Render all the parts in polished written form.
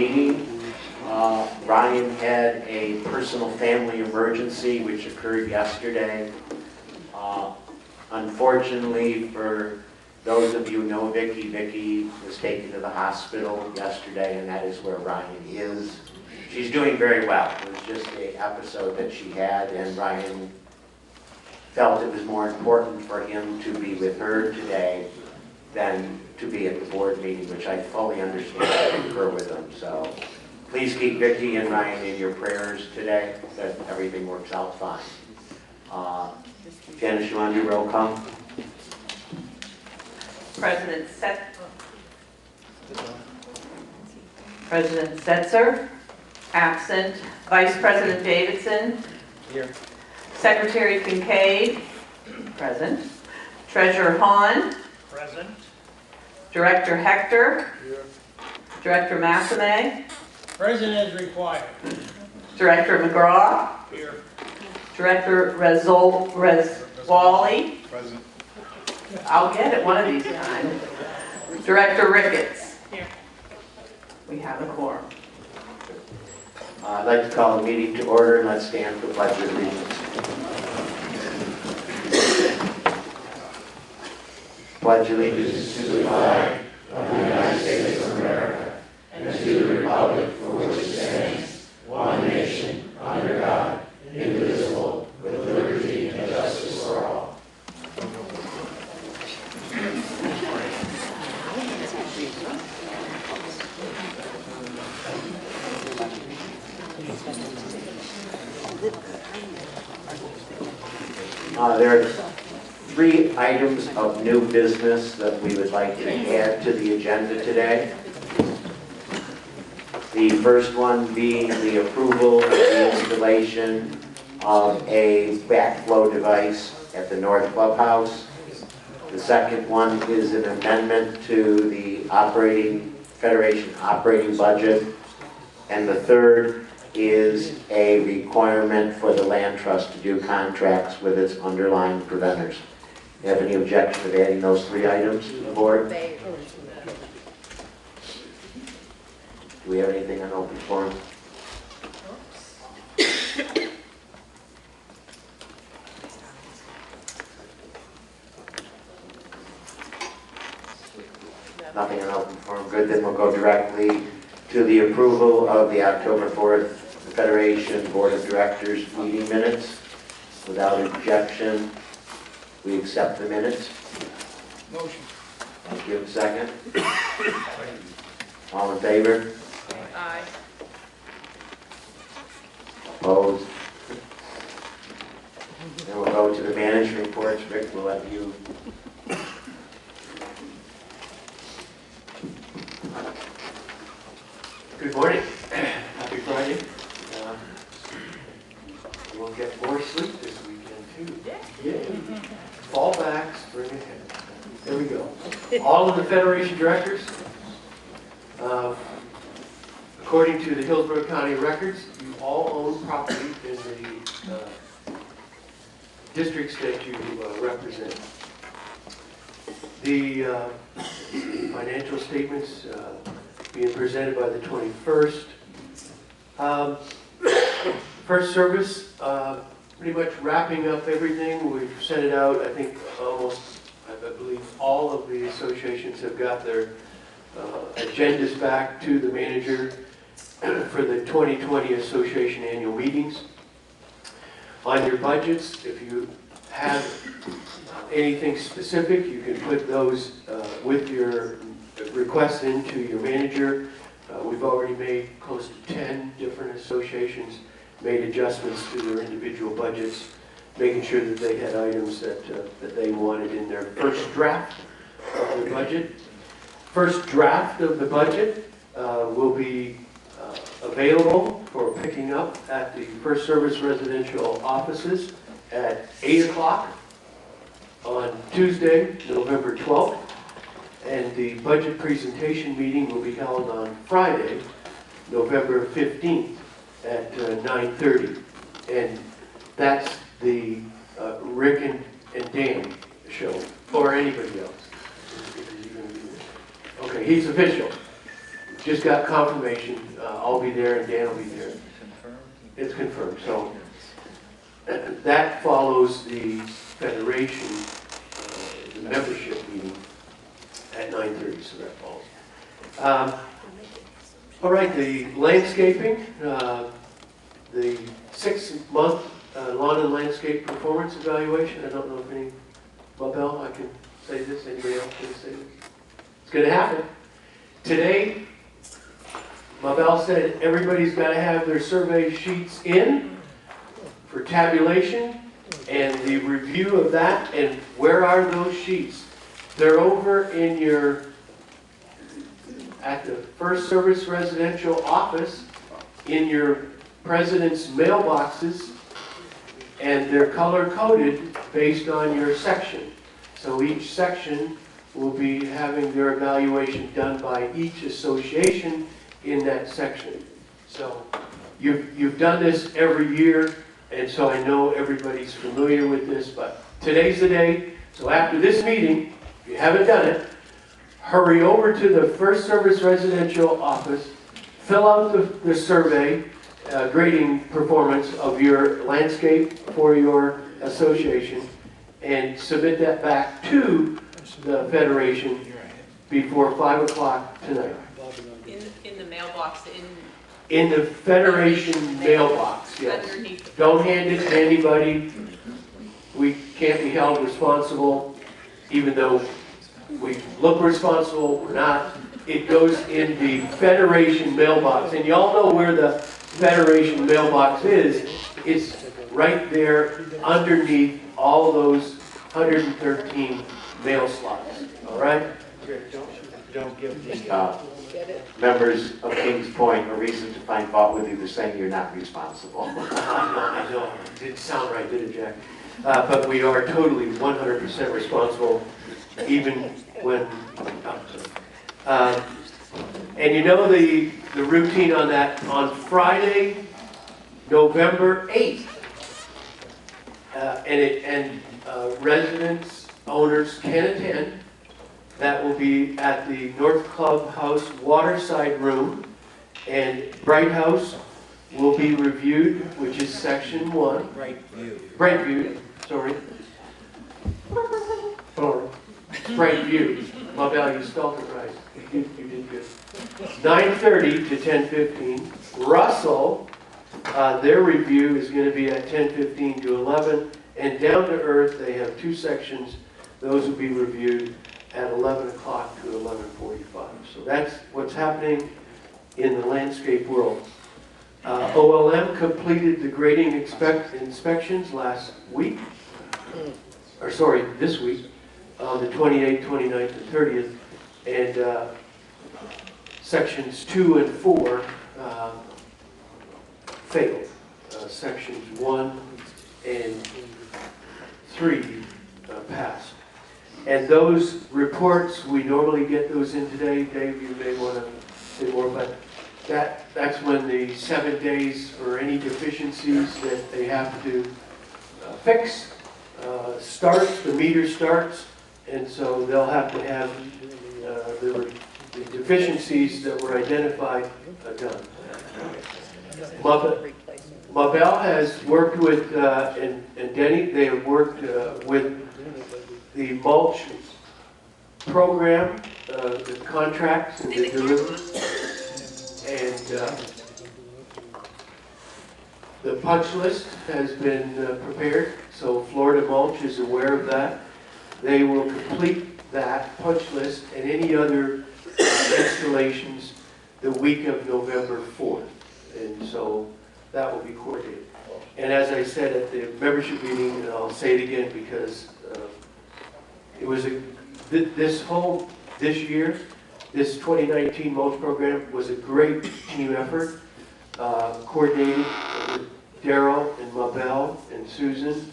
meeting. Ryan had a personal family emergency which occurred yesterday. Unfortunately, for those of you who know Vicky was taken to the hospital yesterday, and that is where Ryan is. She's doing very well. It was just an episode that she had, and Ryan felt it was more important for him to be with her today than to be at the board meeting, which I fully understand and concur with him. So please keep Vicky and Ryan in your prayers today, that everything works out fine. Janice, you want to do roll call? President Setzer, absent. Vice President Davidson. Here. Secretary Kincaid, present. Treasurer Hahn. Present. Director Hector. Here. Director Massame. Present as required. Director McGraw. Here. Director Reswally. Present. I'll get it one of these times. Director Ricketts. Here. We have a quorum. I'd like to call the meeting to order, and let's stand for the pledge of allegiance. Pledge allegiance to the flag of the United States of America and to the republic for which it stands, one nation, under God, indivisible, with liberty and justice for all. There are 3 items of new business that we would like to add to the agenda today. The first one being the approval of the installation of a backflow device at the North Clubhouse. The second one is an amendment to the Federation operating budget. And the third is a requirement for the land trust to do contracts with its underlying preventers. Do you have any objection of adding those 3 items to the board? Do we have anything on open forum? Nothing on open forum. Good, then we'll go directly to the approval of the October 4th Federation Board of Directors meeting minutes. Without objection, we accept the minutes. Motion. Thank you. Second. All in favor? Aye. Opposed? Then we'll go to the management reports. Rick, we'll let you. Good morning. Happy Friday. We'll get more sleep this weekend too. Yay. Fall back, spring ahead. There we go. All of the Federation directors, according to the Hillsborough County records, you all own property in the districts that you represent. The financial statements being presented by the 21st. First service, pretty much wrapping up everything. We've sent it out. I think almost, I believe all of the associations have got their agendas back to the manager for the 2020 association annual meetings. On your budgets, if you have anything specific, you can put those with your requests into your manager. We've already made close to 10 different associations made adjustments to their individual budgets, making sure that they had items that they wanted in their first draft of the budget. First draft of the budget will be available for picking up at the First Service residential offices at 8 o'clock on Tuesday, November 12th. And the budget presentation meeting will be held on Friday, November 15th at 9:30. And that's the Rick and Dan show, or anybody else. Okay, he's official. just got confirmation. I'll be there and Dan will be there. It's confirmed, so that follows the federation, the membership meeting at 9:30, so that follows. All right, the landscaping, the 6-month lawn and landscape performance evaluation. I don't know if any, Mabel, I can say this, anybody else can say this? It's gonna happen. Today, Mabel said everybody's gotta have their survey sheets in for tabulation and the review of that. And where are those sheets? They're over in your, at the First Service Residential Office, in your president's mailboxes, and they're color-coded based on your section. So each section will be having their evaluation done by each association in that section. So you've done this every year, and so I know everybody's familiar with this, but today's the day. So after this meeting, if you haven't done it, hurry over to the First Service Residential Office, fill out the survey, grading performance of your landscape for your association, and submit that back to the Federation before 5 o'clock tonight. In the mailbox, In the Federation mailbox, yes. underneath. Don't hand it to anybody. We can't be held responsible, even though we look responsible, we're not. It goes in the Federation mailbox. And y'all know where the Federation mailbox is. It's right there underneath all those 113 mail slots, all right? Don't give the, Members of Kings Point a reason to find fault with you for saying you're not responsible. I know. It didn't sound right, did it, Jack? But we are totally 100% responsible, even when. And you know the routine on that, on Friday, November 8th, and residents, owners can attend. That will be at the North Clubhouse Waterside Room, and Bright House will be reviewed, which is section 1. Brightview, sorry. Brightview. Mabel, you spelled it right. You did good. 9:30 to 10:15. Russell, their review is going to be at 10:15 to 11. And Down to Earth, they have 2 sections. Those will be reviewed at 11 o'clock to 11:45. So that's what's happening in the landscape world. OLM completed the grading inspections last week, or sorry, this week, on the 28th, 29th, and 30th, and sections 2 and 4 failed. Sections 1 and 3 passed. And those reports, we normally get those in today. Dave, you may want to say more, but that's when the 7 days for any deficiencies that they have to fix starts, the meter starts, and so they'll have to have the deficiencies that were identified done. Mabel has worked with, and Denny, they have worked with the mulch program, the contracts and the delivery. And the punch list has been prepared, so Florida Mulch is aware of that. They will complete that punch list and any other installations the week of November 4th. And so that will be coordinated. And as I said at the membership meeting, and I'll say it again because it was this year, this 2019 mulch program was a great team effort, coordinated with Daryl and Mabel and Susan,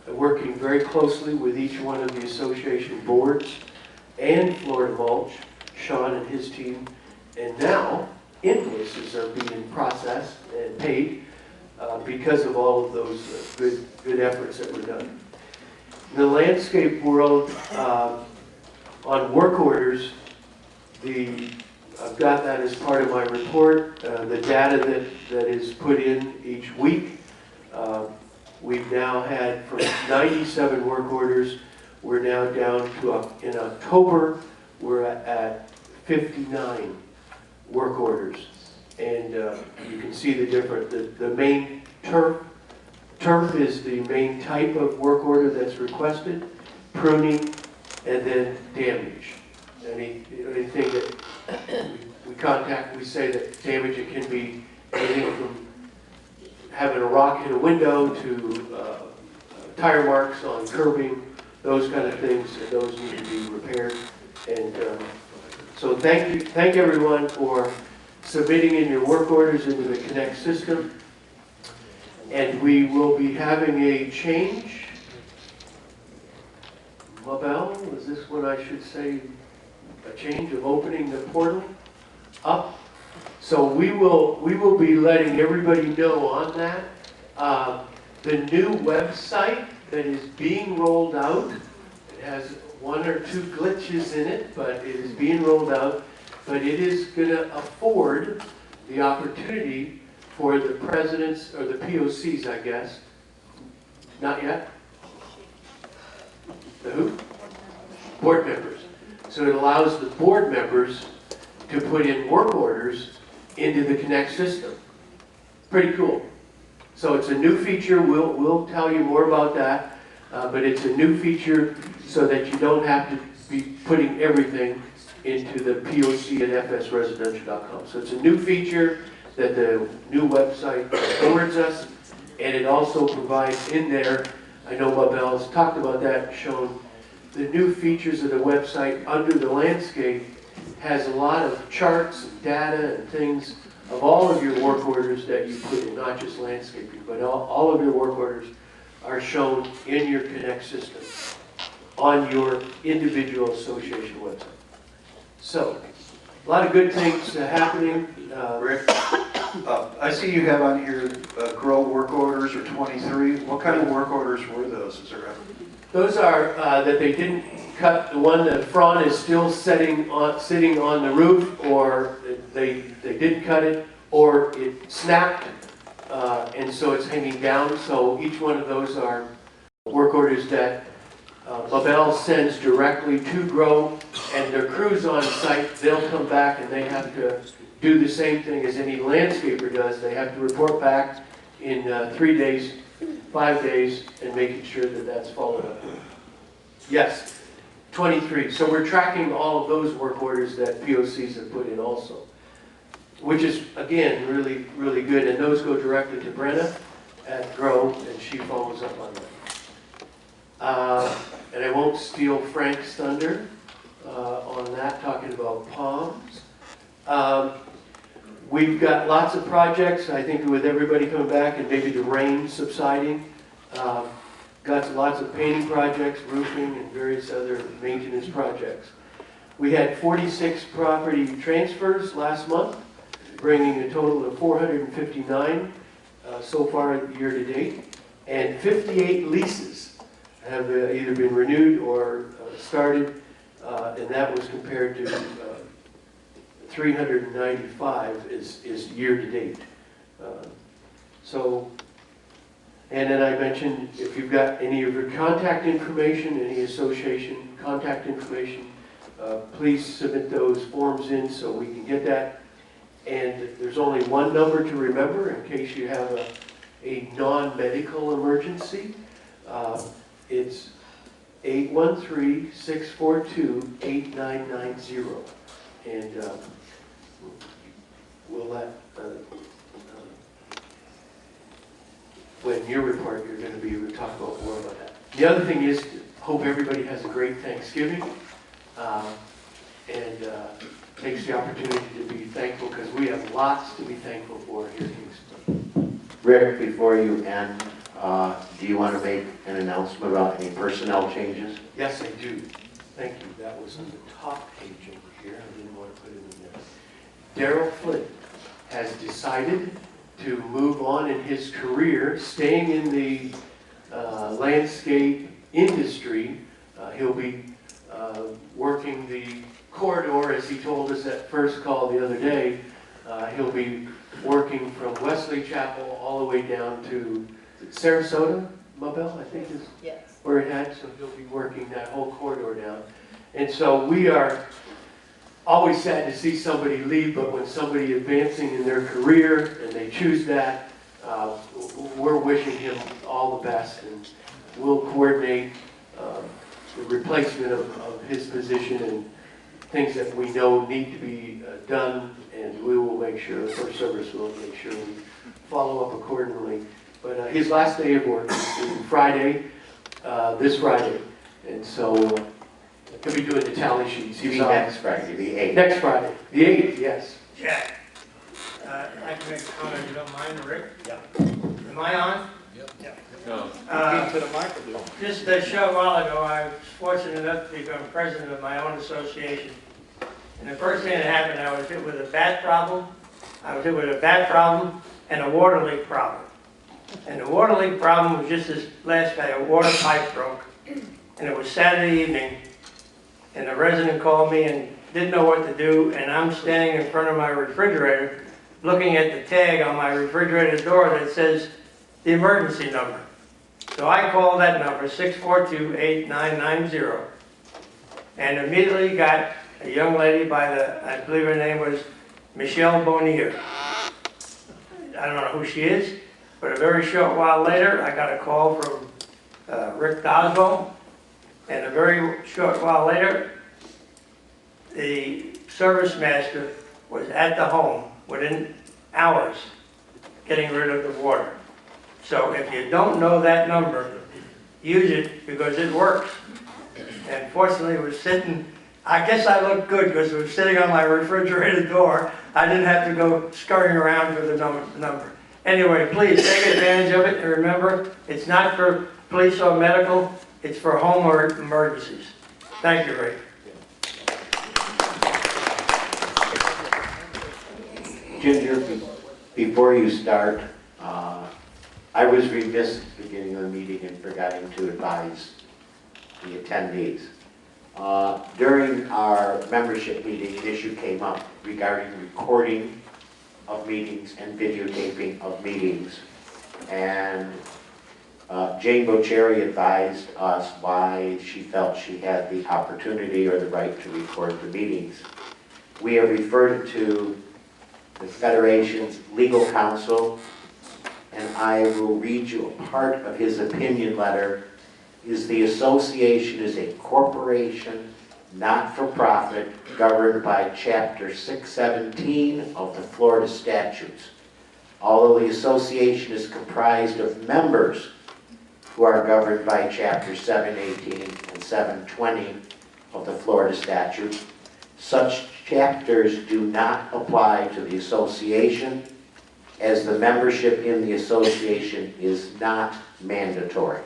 working very closely with each one of the association boards and Florida Mulch, Sean and his team, and now invoices are being processed and paid because of all of those good efforts that were done. In the landscape world, on work orders, the I've got that as part of my report. The data that is put in each week. We've now had from 97 work orders, we're now down to, in October, we're at 59 work orders. And you can see the difference. The main turf is the main type of work order that's requested, pruning, and then damage. Anything that we say that damage, it can be anything from having a rock hit a window to tire marks on curbing, those kind of things, and those need to be repaired. And so thank everyone for submitting in your work orders into the Connect system. And we will be having a change. Mabel, is this what I should say? A change of opening the portal up? So we will be letting everybody know on that. The new website that is being rolled out, it has 1 or 2 glitches in it, but it is being rolled out. But it is going to afford the opportunity for the presidents, or the POCs, I guess. Not yet? The who? Board members. So it allows the board members to put in work orders into the Connect system. Pretty cool. So it's a new feature. We'll tell you more about that. But it's a new feature so that you don't have to be putting everything into the POC at fsresidential.com. So it's a new feature that the new website affords us, and it also provides in there, I know Mabel's talked about that, shown the new features of the website under the landscape has a lot of charts and data and things of all of your work orders that you put in, not just landscaping, but all of your work orders are shown in your Connect system on your individual association website. So, a lot of good things happening. Rick, I see you have on here grow work orders or 23. What kind of work orders were those? Is there a... Those are that they didn't cut. The one that frond is still sitting on the roof, or they didn't cut it, or it snapped, and so it's hanging down. So each one of those are work orders that Mabel sends directly to Grow, and their crews on site, they'll come back and they have to do the same thing as any landscaper does. They have to report back in 3 days, 5 days, and making sure that that's followed up. Yes, 23. So we're tracking all of those work orders that POCs have put in also, which is, again, really, really good. And those go directly to Brenna at Grow, and she follows up on them. And I won't steal Frank's thunder on that, talking about palms. We've got lots of projects, I think, with everybody coming back and maybe the rain subsiding. Got lots of painting projects, roofing, and various other maintenance projects. We had 46 property transfers last month, bringing a total of 459 so far year to date, and 58 leases have either been renewed or started, and that was compared to 395 is year to date. And then I mentioned, if you've got any of your contact information, any association contact information, please submit those forms in so we can get that. And there's only one number to remember in case you have a non-medical emergency. It's 813-642-8990. And we'll let, when your report, you're going to be able to talk about more about that. The other thing is, hope everybody has a great Thanksgiving, and takes the opportunity to be thankful, because we have lots to be thankful for here in Kingston. Rick, before you end, do you want to make an announcement about any personnel changes? Yes, I do. Thank you. That was on the top page over here. I didn't want to put it in there. Daryl Flint has decided to move on in his career, staying in the landscape industry. He'll be working the corridor, as he told us at first call the other day. He'll be working from Wesley Chapel all the way down to Sarasota, Mobile, I think is where it had, so he'll be working that whole corridor down. And so we are always sad to see somebody leave, but when somebody advancing in their career and they choose that, we're wishing him all the best, and we'll coordinate the replacement of his position and things that we know need to be done, and we will make sure, the First Service will make sure we follow up accordingly. But his last day of work is Friday, this Friday, and so he'll be doing the tally sheets. You mean next Friday, the 8th? Next Friday, the 8th, yes. Jack, I can make a comment if you don't mind, Rick? Yeah. Am I on? Yep. To the microphone. Just a short while ago, I was fortunate enough to become president of my own association. And the first thing that happened, I was hit with a bat problem. I was hit with a bat problem and a water leak problem. And the water leak problem was just this last day, a water pipe broke. And it was Saturday evening. And the resident called me and didn't know what to do. And I'm standing in front of my refrigerator, looking at the tag on my refrigerator door that says the emergency number. So I called that number, 642-8990, and immediately got a young lady by the, I believe her name was Michelle Bonnier. I don't know who she is, but a very short while later, I got a call from Rick Doswell, and a very short while later, the service master was at the home within hours getting rid of the water. So if you don't know that number, use it because it works. And fortunately, it was sitting, I guess I looked good because it was sitting on my refrigerator door. I didn't have to go scurrying around for the number. Anyway, please take advantage of it, and remember, it's not for police or medical, it's for home or emergencies. Thank you, Ray. Ginger, before you start, I was remiss at the beginning of the meeting in forgetting to advise the attendees. During our membership meeting, an issue came up regarding recording of meetings and videotaping of meetings. And Jane Bocheri advised us why she felt she had the opportunity or the right to record the meetings. We have referred to the Federation's legal counsel, and I will read you a part of his opinion letter. Is the association is a corporation, not-for-profit, governed by Chapter 617 of the Florida statutes. Although the association is comprised of members who are governed by Chapter 718 and 720 of the Florida statutes, such chapters do not apply to the association, as the membership in the association is not mandatory.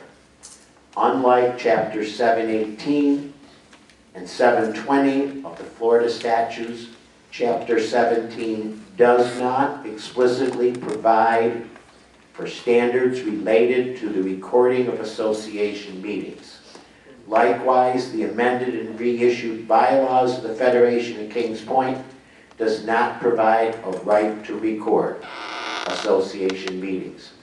Unlike Chapter 718 and 720 of the Florida statutes, Chapter 17 does not explicitly provide for standards related to the recording of association meetings. Likewise, the amended and reissued bylaws of the Federation of Kings Point does not provide a right to record association meetings.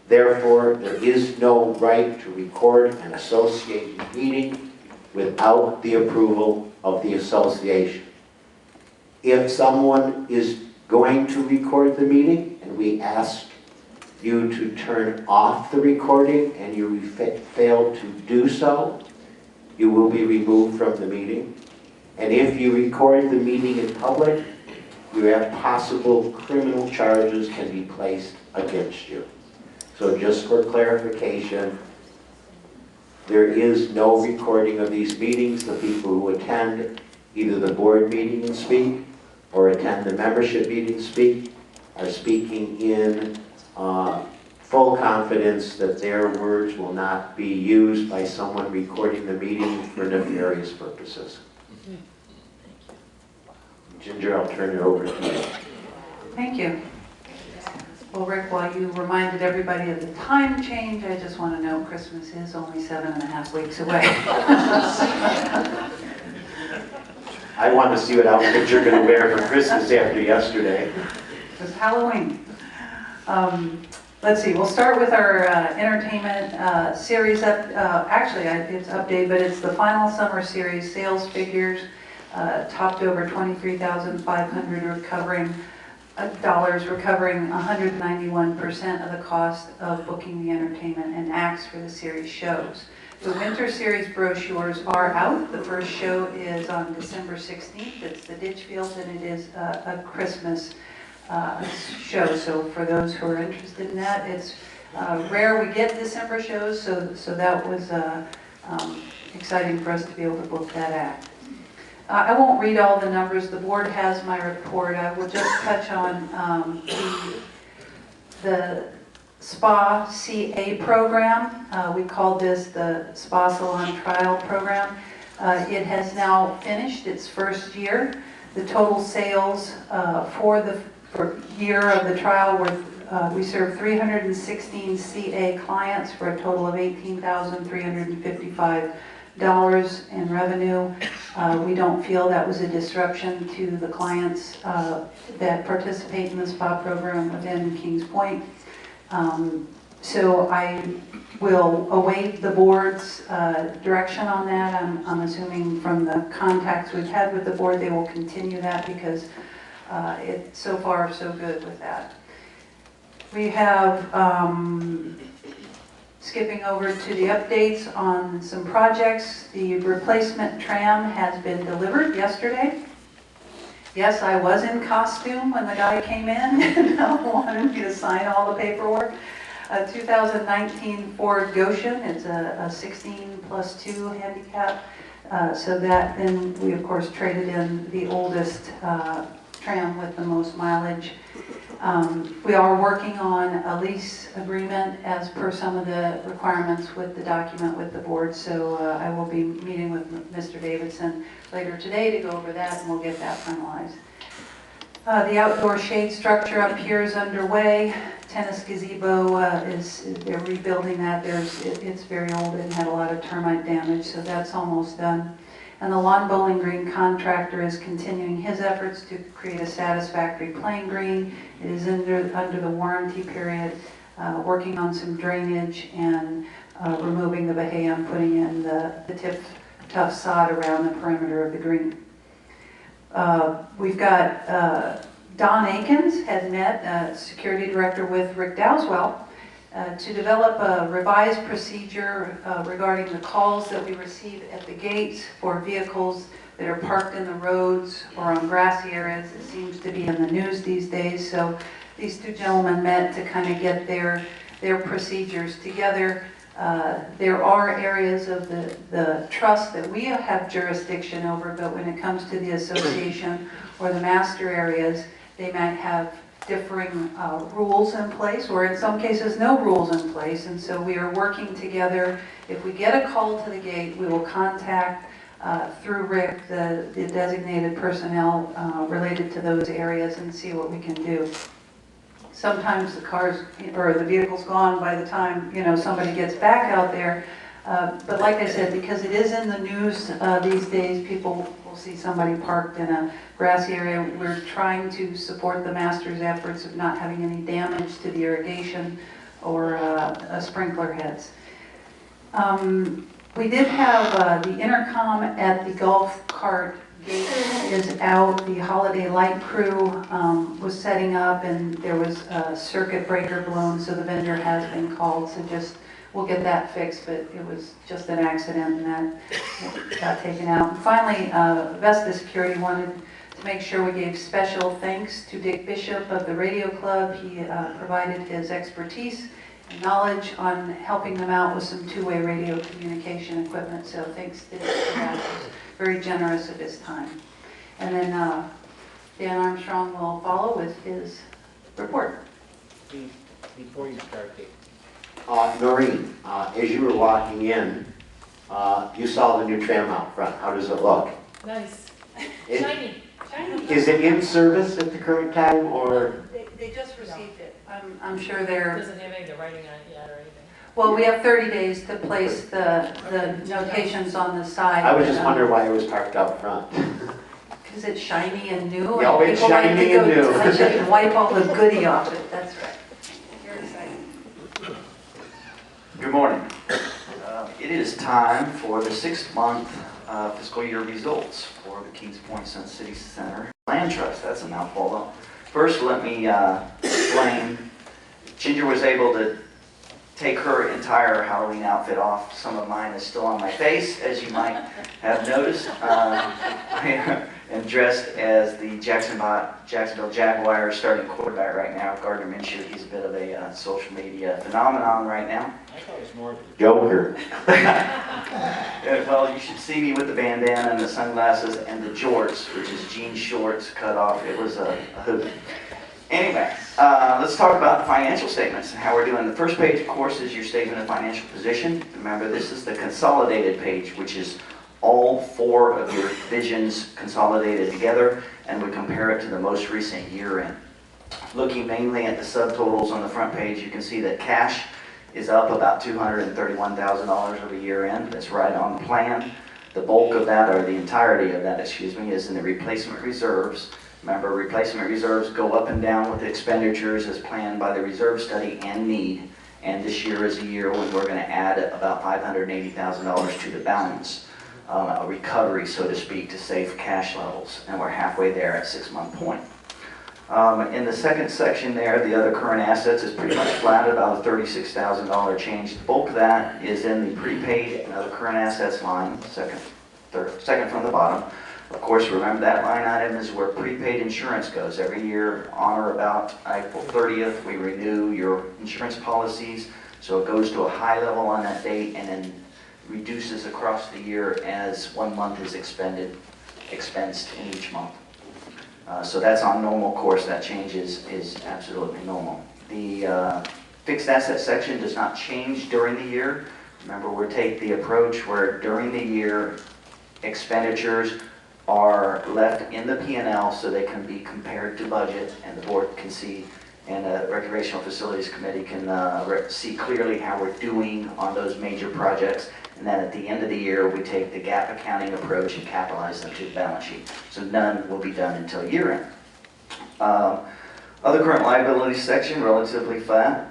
Therefore, there is no right to record an association meeting without the approval of the association. If someone is going to record the meeting and we ask you to turn off the recording and you fail to do so, you will be removed from the meeting. And if you record the meeting in public, you have possible criminal charges can be placed against you. So just for clarification, there is no recording of these meetings. The people who attend either the board meeting and speak or attend the membership meeting and speak are speaking in full confidence that their words will not be used by someone recording the meeting for nefarious purposes. Ginger, I'll turn it over to you. Thank you. Well, Rick, while you reminded everybody of the time change, I just want to know Christmas is only 7.5 weeks away. I want to see what outfit you're going to wear for Christmas after yesterday. It was Halloween. Let's see, we'll start with our entertainment series it's updated, but it's the final summer series, sales figures, topped over $23,500, recovering 191% of the cost of booking the entertainment and acts for the series shows. The winter series brochures are out. The first show is on December 16th. It's the Ditchfield, and it is a Christmas show. So for those who are interested in that, it's rare we get December shows, so that was exciting for us to be able to book that act. I won't read all the numbers. The board has my report. I will just touch on the Spa CA program. We call this the Spa Salon Trial Program. It has now finished its first year. The total sales for the year of the trial were we served 316 CA clients for a total of $18,355 in revenue. We don't feel that was a disruption to the clients that participate in the spa program within Kings Point. So I will await the board's direction on that. I'm assuming from the contacts we've had with the board, they will continue that because it's so far so good with that. We have skipping over to the updates on some projects. The replacement tram has been delivered yesterday. Yes, I was in costume when the guy came in and wanted me to sign all the paperwork. A 2019 Ford Goshen. It's a 16+2 handicap. So that then we of course traded in the oldest tram with the most mileage. We are working on a lease agreement as per some of the requirements with the document with the board. So I will be meeting with Mr. Davidson later today to go over that, and we'll get that finalized. The outdoor shade structure up here is underway. Tennis gazebo they're rebuilding that. It's very old and had a lot of termite damage, so that's almost done. And the lawn bowling green contractor is continuing his efforts to create a satisfactory playing green. It is under the warranty period, working on some drainage and removing the bahia and putting in the tough sod around the perimeter of the green. We've got Don Akins has met, security director with Rick Dowswell, to develop a revised procedure regarding the calls that we receive at the gates for vehicles that are parked in the roads or on grassy areas. It seems to be in the news these days. So these two gentlemen met to kind of get their procedures together. There are areas of the trust that we have jurisdiction over, but when it comes to the association or the master areas, they might have differing rules in place, or in some cases no rules in place. And so we are working together. If we get a call to the gate, we will contact through Rick the designated personnel related to those areas and see what we can do. Sometimes the cars or the vehicle's gone by the time somebody gets back out there. But like I said, because it is in the news these days, people will see somebody parked in a grassy area. We're trying to support the master's efforts of not having any damage to the irrigation or sprinkler heads. We did have the intercom at the golf cart gate is out. The holiday light crew was setting up, and there was a circuit breaker blown, so the vendor has been called. So we'll get that fixed, but it was just an accident, and that got taken out. And finally, Vesta Security wanted to make sure we gave special thanks to Dick Bishop of the Radio Club. He provided his expertise and knowledge on helping them out with some two-way radio communication equipment. So thanks to Dick for that. He was very generous of his time. And then Dan Armstrong will follow with his report. Before you start, Dave. Noreen, as you were walking in, you saw the new tram out front. How does it look? Nice. It- Shiny. Shiny. Is it in service at the current time, or? They just received it. I'm sure they're... Doesn't have any of the writing on it yet or anything. Well, we have 30 days to place the notations on the side. I was just wondering why it was parked out front. Is it shiny and new? Yeah, it's People like to shiny go and new. touch it and wipe all the goodie off it, that's right. You're excited. Good morning. It is time for the 6th month fiscal year results for the Kings Point Sun City Center Land Trust. That's a mouthful though. First, let me explain. Ginger was able to take her entire Halloween outfit off. Some of mine is still on my face, as you might have noticed. I am dressed as the Jacksonville Jaguars starting quarterback right now, Gardner Minshew. He's a bit of a social media phenomenon right now. I thought it was more. Joker. Well, you should see me with the bandana and the sunglasses and the jorts, which is jean shorts cut off. It was a hoot. Anyway, let's talk about the financial statements and how we're doing. The first page, of course, is your statement of financial position. Remember, this is the consolidated page, which is all 4 of your divisions consolidated together, and we compare it to the most recent year end. Looking mainly at the subtotals on the front page, you can see that cash is up about $231,000 over year end. That's right on the plan. The bulk of that, or the entirety of that, excuse me, is in the replacement reserves. Remember, replacement reserves go up and down with expenditures as planned by the reserve study and need. And this year is a year when we're going to add about $580,000 to the balance, a recovery, so to speak, to safe cash levels. And we're halfway there at 6-month point. In the second section there, the other current assets is pretty much flat at about a $36,000 change. The bulk of that is in the prepaid and other current assets line, second from the bottom. Of course, remember that line item is where prepaid insurance goes. Every year on or about April 30th, we renew your insurance policies. So it goes to a high level on that date and then reduces across the year as 1 month is expensed in each month. So that's on normal course. That change is absolutely normal. The fixed asset section does not change during the year. Remember, we take the approach where during the year expenditures are left in the P&L so they can be compared to budget, and the board can see, and the Recreational Facilities Committee can see clearly how we're doing on those major projects. And then at the end of the year, we take the GAAP accounting approach and capitalize them to the balance sheet. So none will be done until year end. Other current liabilities section, relatively flat.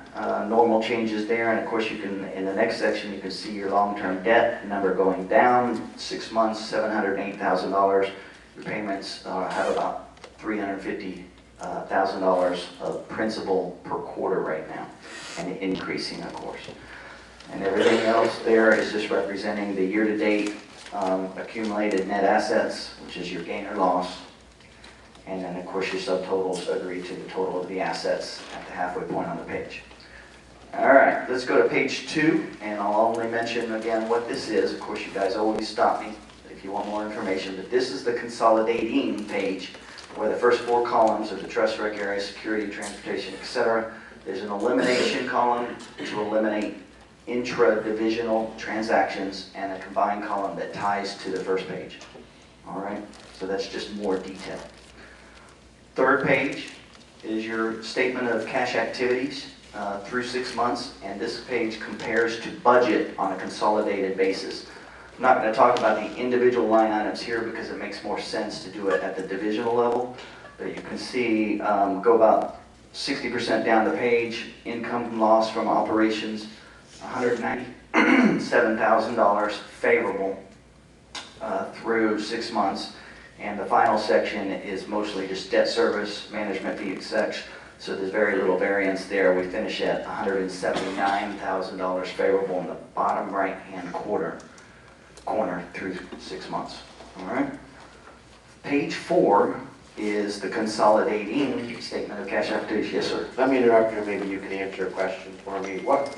Normal changes there, and of course you can, in the next section, you can see your long-term debt number going down. 6 months, $708,000. Your payments have about $350,000 of principal per quarter right now, and increasing, of course. And everything else there is just representing the year-to-date accumulated net assets, which is your gain or loss. And then, of course, your subtotals agree to the total of the assets at the halfway point on the page. All right, let's go to page 2, and I'll only mention again what this is. Of course, you guys always stop me if you want more information, but this is the consolidating page where the first 4 columns are the trust, rec area, security, transportation, etc. There's an elimination column, which will eliminate intra-divisional transactions, and a combined column that ties to the first page. All right, so that's just more detail. Third page is your statement of cash activities through 6 months, and this page compares to budget on a consolidated basis. I'm not going to talk about the individual line items here because it makes more sense to do it at the divisional level, but you can see go about 60% down the page, income and loss from operations, $197,000 favorable through 6 months. And the final section is mostly just debt service, management fee, etc. So there's very little variance there. We finish at $179,000 favorable in the bottom right-hand corner through 6 months. All right. Page 4 is the consolidating statement of cash activities. Yes, sir. Let me interrupt you. Maybe you can answer a question for me. What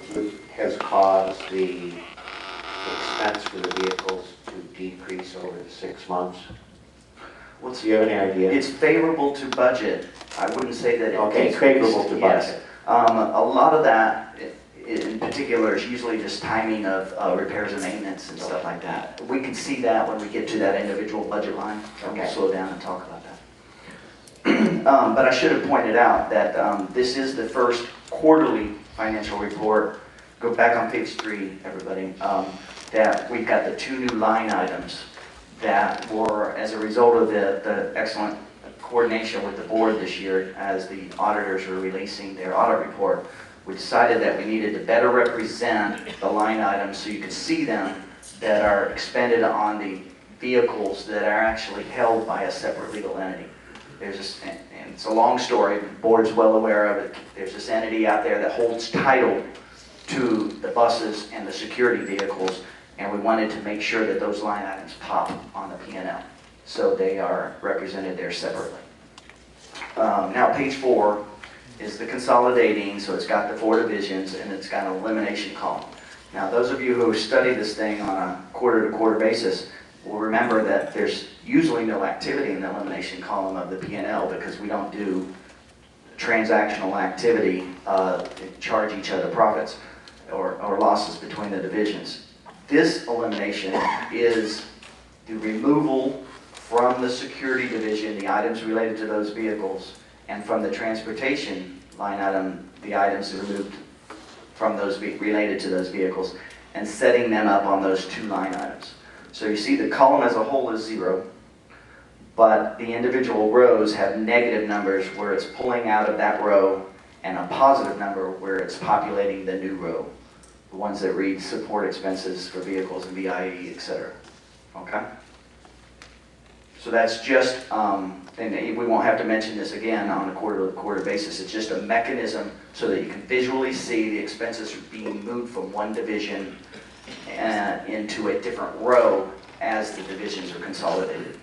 has caused the expense for the vehicles to decrease over the 6 months? Do you have any idea? It's favorable to budget. I wouldn't say that it Okay, it's decreased. favorable to Yes. budget. A lot of that, in particular, is usually just timing of repairs and maintenance and stuff like that. We can see that when we get to that individual budget line. And we'll Okay. slow down and talk about that. But I should have pointed out that this is the first quarterly financial report. Go back on page 3, everybody. That we've got the 2 new line items that were as a result of the excellent coordination with the board this year as the auditors were releasing their audit report. We decided that we needed to better represent the line items so you could see them that are expended on the vehicles that are actually held by a separate legal entity. There's this, and it's a long story, the board's well aware of it. There's this entity out there that holds title to the buses and the security vehicles, and we wanted to make sure that those line items pop on the P&L. So they are represented there separately. Now page 4 is the consolidating, so it's got the 4 divisions and it's got an elimination column. Now those of you who study this thing on a quarter-to-quarter basis will remember that there's usually no activity in the elimination column of the P&L because we don't do transactional activity to charge each other profits or losses between the divisions. This elimination is the removal from the security division, the items related to those vehicles, and from the transportation line item, the items removed from those related to those vehicles, and setting them up on those 2 line items. So you see the column as a whole is 0, but the individual rows have negative numbers where it's pulling out of that row and a positive number where it's populating the new row, the ones that read support expenses for vehicles and VIE, etc. Okay? So that's just, and we won't have to mention this again on a quarter-to-quarter basis, it's just a mechanism so that you can visually see the expenses being moved from one division into a different row as the divisions are consolidated.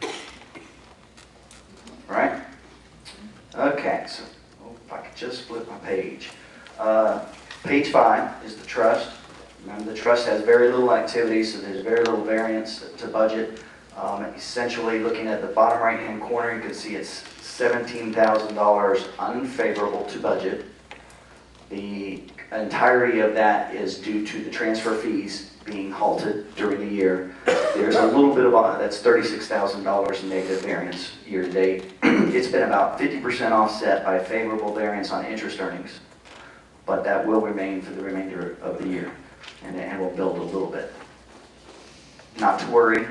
Right? Okay, so if I could just flip my page. Page 5 is the trust. Remember, the trust has very little activity, so there's very little variance to budget. Essentially, looking at the bottom right-hand corner, you can see it's $17,000 unfavorable to budget. The entirety of that is due to the transfer fees being halted during the year. There's a little bit of, that's $36,000 in negative variance year to date. It's been about 50% offset by favorable variance on interest earnings, but that will remain for the remainder of the year, and will build a little bit. Not to worry,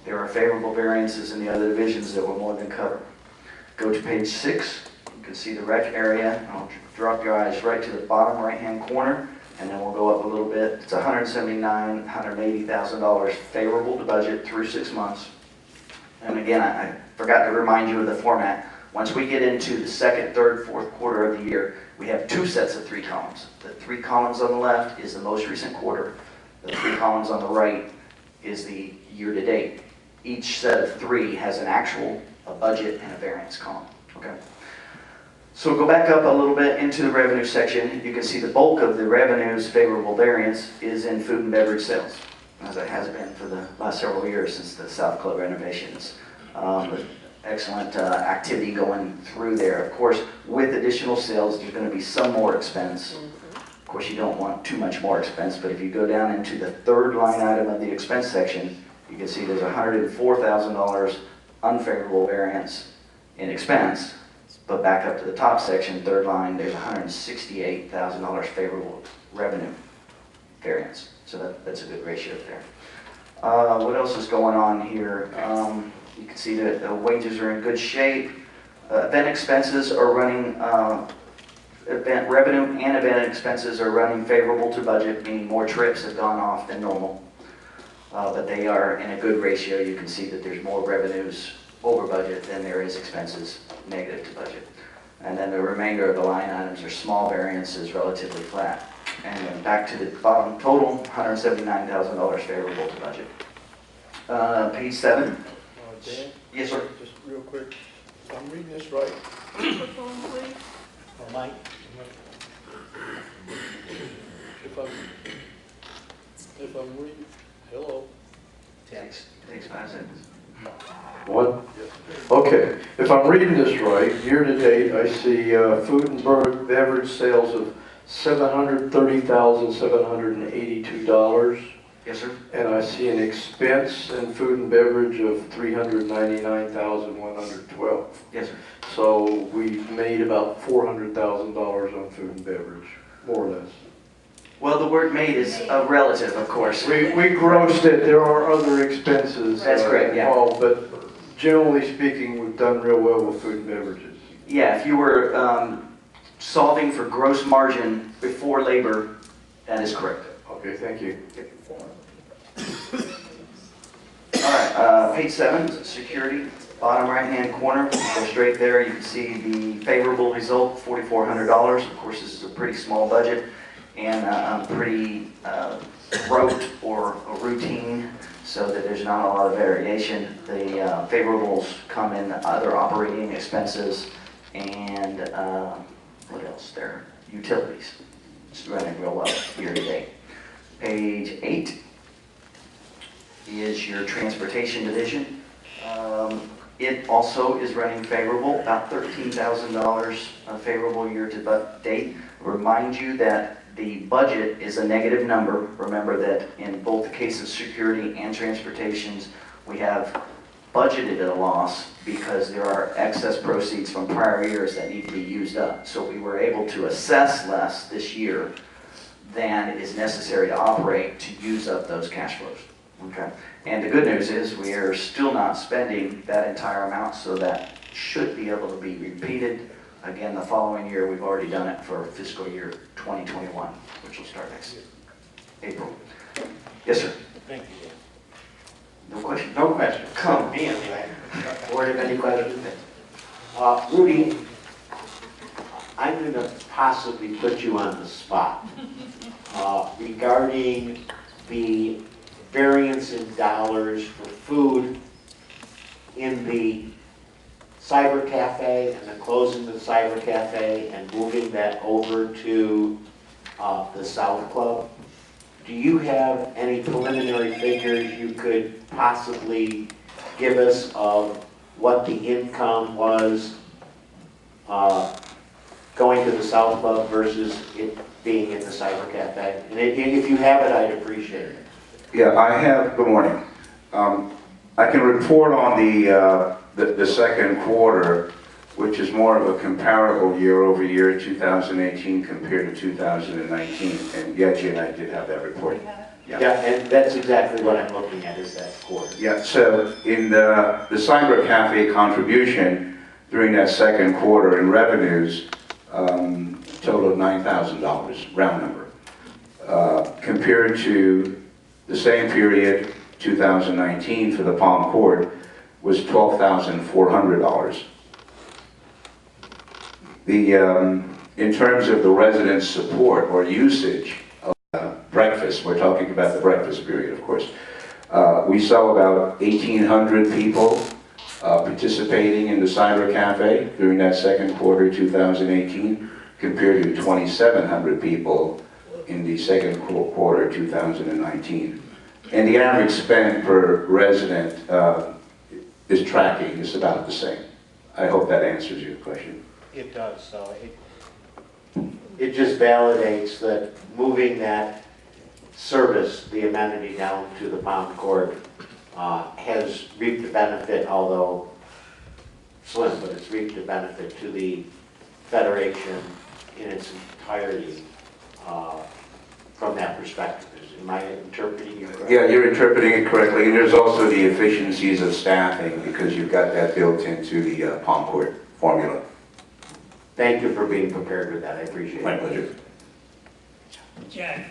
there are favorable variances in the other divisions that will more than cover. Go to page 6, you can see the rec area. I'll drop your eyes right to the bottom right-hand corner, and then we'll go up a little bit. It's $179,000, $180,000 favorable to budget through 6 months. And again, I forgot to remind you of the format. Once we get into the second, third, fourth quarter of the year, we have 2 sets of 3 columns. The 3 columns on the left is the most recent quarter. The 3 columns on the right is the year-to-date. Each set of 3 has an actual, a budget, and a variance column. Okay. So go back up a little bit into the revenue section. You can see the bulk of the revenue's favorable variance is in food and beverage sales, as it has been for the last several years since the South Club renovations. Excellent activity going through there. Of course, with additional sales, there's going to be some more expense. Of course, you don't want too much more expense, but if you go down into the 3rd line item of the expense section, you can see there's $104,000 unfavorable variance in expense, but back up to the top section, 3rd line, there's $168,000 favorable revenue variance. So that's a good ratio there. What else is going on here? You can see that the wages are in good shape. Event expenses are running, event revenue and event expenses are running favorable to budget, meaning more trips have gone off than normal. But they are in a good ratio. You can see that there's more revenues over budget than there is expenses negative to budget. And then the remainder of the line items are small variances, relatively flat. And then back to the bottom total, $179,000 favorable to budget. Page 7. Dan? Yes, sir. Just real quick, if I'm reading this right, Oh, Mike? if I'm reading, hello? Takes 5 seconds. What? Okay, if I'm reading this right, year-to-date, I see food and beverage sales of $730,782. Yes, sir. And I see an expense in food and beverage of $399,112. Yes, sir. So we made about $400,000 on food and beverage, more or less. Well, the word made is a relative, of course. We grossed it, there are other expenses That's correct, yeah. involved, but generally speaking, we've done real well with food and beverages. Yeah, if you were solving for gross margin before labor, that is correct. Okay, thank you. All right, page 7, security, bottom right-hand corner, go straight there, you can see the favorable result, $4,400. Of course, this is a pretty small budget and pretty rote or a routine, so that there's not a lot of variation. The favorables come in other operating expenses and what else there? Utilities. It's running real well year to date. Page 8 is your transportation division. It also is running favorable, about $13,000 favorable year to date. Remind you that the budget is a negative number. Remember that in both the case of security and transportations, we have budgeted a loss because there are excess proceeds from prior years that need to be used up. So we were able to assess less this year than is necessary to operate to use up those cash flows. Okay. And the good news is we are still not spending that entire amount, so that should be able to be repeated again the following year. We've already done it for fiscal year 2021, which will start next April. Yes, sir. Thank you. No question? No question. Come. Me anyway. Board have any questions? Rudy, I'm going to possibly put you on the spot regarding the variance in dollars for food in the Cyber Cafe and the closing of the Cyber Cafe and moving that over to the South Club. Do you have any preliminary figures you could possibly give us of what the income was going to the South Club versus it being in the Cyber Cafe? And if you have it, I'd appreciate it. Yeah, I have, good morning. I can report on the second quarter, which is more of a comparable year over year, 2018 compared to 2019. And Yeti and I did have that report. Yeah, and that's exactly what I'm looking at, is that quarter. Yeah, so in the Cyber Cafe contribution during that second quarter in revenues, total of $9,000, round number, compared to the same period, 2019, for the Palm Court was $12,400. In terms of the resident support or usage of breakfast, we're talking about the breakfast period, of course. We saw about 1,800 people participating in the Cyber Cafe during that second quarter, 2018, compared to 2,700 people in the second quarter 2019. And the average spend per resident is tracking, is about the same. I hope that answers your question. It does, so It just validates that moving that service, the amenity down to the Palm Court, has reaped a benefit, although slim, but it's reaped a benefit to the Federation in its entirety from that perspective. Am I interpreting you correctly? Yeah, you're interpreting it correctly, and there's also the efficiencies of staffing because you've got that built into the Palm Court formula. Thank you for being prepared with that. I appreciate it. My pleasure. Jack,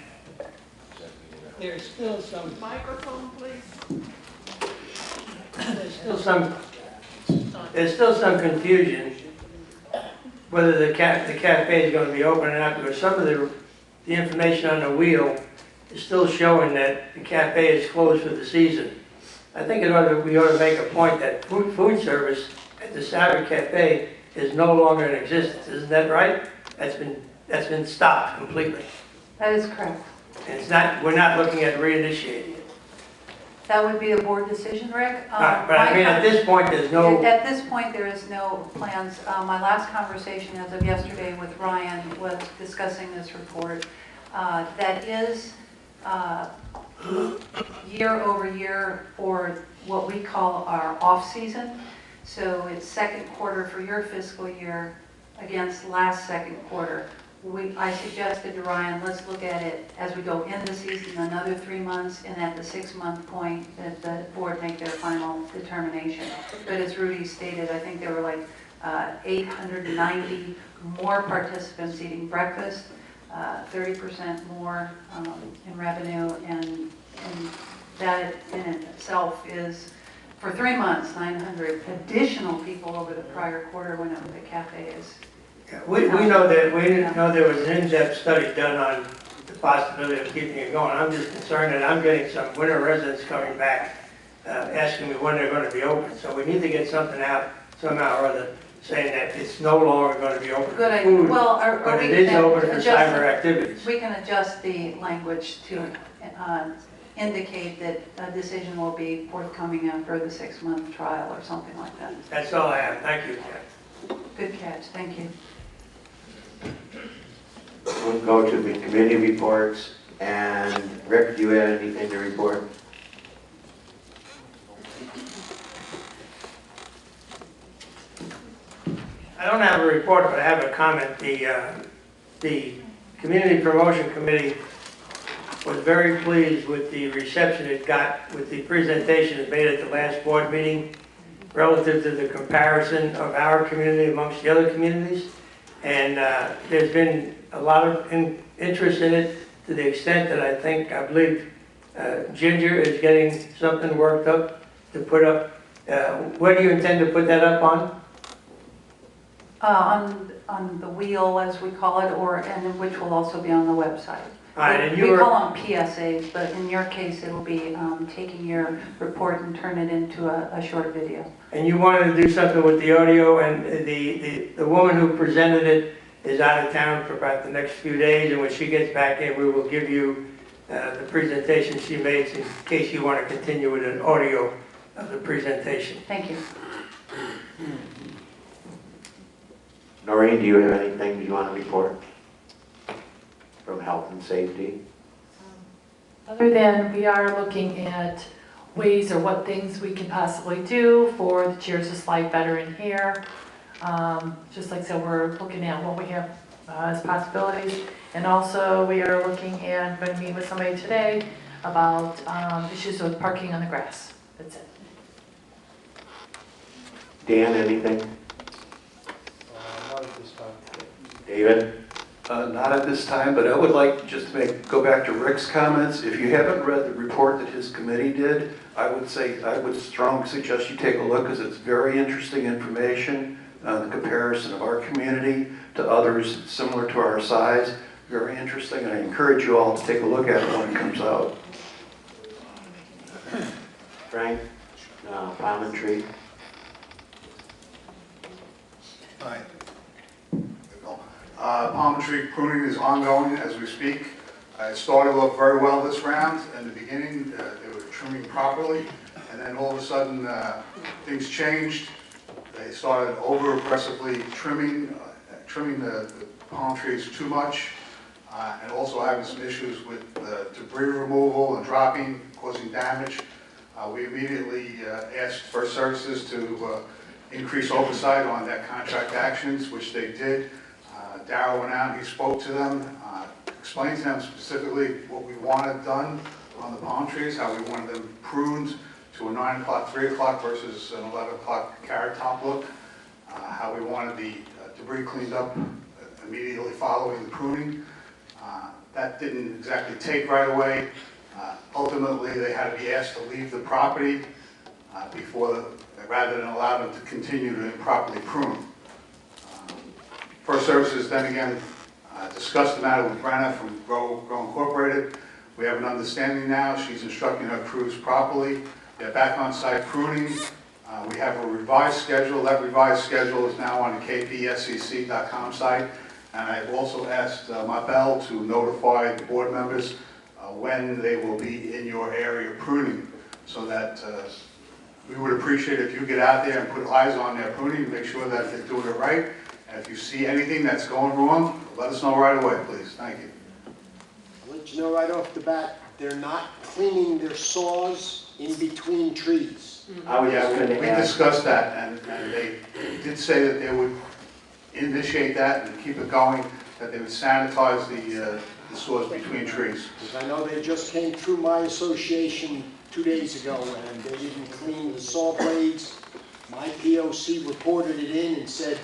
there's still some, Microphone, please. there's still some confusion whether the cafe is going to be open or not, because some of the information on the wheel is still showing that the cafe is closed for the season. I think we ought to make a point that food service at the Cyber Cafe is no longer in existence. Isn't that right? That's been stopped completely. That is correct. And it's not, we're not looking at reinitiating it. That would be a board decision, Rick. But I mean, at this point, there's no, At this point, there is no plans. My last conversation as of yesterday with Ryan was discussing this report. That is year over year for what we call our off-season. So it's second quarter for your fiscal year against last second quarter. I suggested to Ryan, let's look at it as we go into the season, another 3 months, and at the 6-month point, that the board make their final determination. But as Rudy stated, I think there were like 890 more participants eating breakfast, 30% more in revenue, and that in itself is, for 3 months, 900 additional people over the prior quarter when the cafe is. Yeah, we know that, we didn't know there was an in-depth study done on the possibility of keeping it going. I'm just concerned that I'm getting some winter residents coming back, asking me when they're going to be open. So we need to get something out somehow or other saying that it's no longer going to be open Good for idea. food, Well, but it is open for cyber activities. We can adjust the language to indicate that a decision will be forthcoming after the 6-month trial or something like that. That's all I have. Thank you, Ken. Good catch, thank you. We'll go to the committee reports, and Rick, do you have anything to report? I don't have a report, but I have a comment. The Community Promotion Committee was very pleased with the reception it got with the presentation it made at the last board meeting relative to the comparison of our community amongst the other communities. And there's been a lot of interest in it to the extent that I believe Ginger is getting something worked up to put up. Where do you intend to put that up on? On the wheel, as we call it, and which will also be on the website. All right, and we call them PSAs, but in your case, it'll be taking your report and turn it into a short video. And you wanted to do something with the audio, and the woman who presented it is out of town for about the next few days, and when she gets back in, we will give you the presentation she made in case you want to continue with an audio of the presentation. Thank you. Noreen, do you have anything you want to report from health and safety? Other than we are looking at ways or what things we can possibly do for the Cheers This Life veteran here. Just like I said, we're looking at what we have as possibilities. And also we are looking at, I'm going to meet with somebody today about issues with parking on the grass. That's it. Dan, anything? Not at this time. David? Not at this time, but I would like just to go back to Rick's comments. If you haven't read the report that his committee did, I would strongly suggest you take a look because it's very interesting information on the comparison of our community to others similar to our size. Very interesting, and I encourage you all to take a look at it when it comes out. Frank? Palm Tree? Hi. Palm tree pruning is ongoing as we speak. It started off very well this round. In the beginning, they were trimming properly, and then all of a sudden, things changed. They started over-aggressively trimming the palm trees too much, and also having some issues with debris removal and dropping, causing damage. We immediately asked First Services to increase oversight on their contract actions, which they did. Darryl went out, he spoke to them, explained to them specifically what we wanted done on the palm trees, how we wanted them pruned to a 9 o'clock, 3 o'clock versus an 11 o'clock carrot top look, how we wanted the debris cleaned up immediately following the pruning. That didn't exactly take right away. Ultimately, they had to be asked to leave the property rather than allow them to continue to improperly prune. First Services then again discussed the matter with Brenna from Grow Incorporated. We have an understanding now. She's instructing her crews properly. They're back on site pruning. We have a revised schedule. That revised schedule is now on the kpscc.com site. And I've also asked Mabel to notify the board members when they will be in your area pruning, so that we would appreciate if you get out there and put eyes on their pruning, make sure that they're doing it right. And if you see anything that's going wrong, let us know right away, please. Thank you. I'll let you know right off the bat, they're not cleaning their saws in between trees. I was just going to We ask. discussed that, and they did say that they would initiate that and keep it going. that they would sanitize the saws between trees. Because I know they just came through my association 2 days ago, and they didn't clean the saw blades. My POC reported it in and said,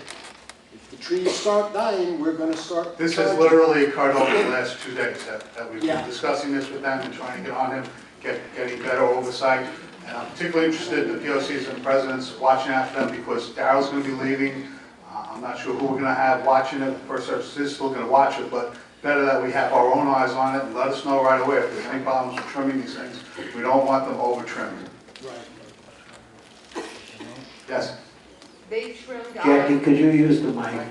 if the trees start dying, we're gonna start This has charging. literally occurred over the last 2 days that we've Yeah. been discussing this with them and trying to get on him, getting better oversight. And I'm particularly interested in the POCs and the presidents watching after them because Daryl's going to be leaving. I'm not sure who we're going to have watching it. First Service is still going to watch it, but better that we have our own eyes on it and let us know right away if there's any problems with trimming these things. We don't want them over trimmed. Right. Yes? They trimmed Jackie, could you use the mic?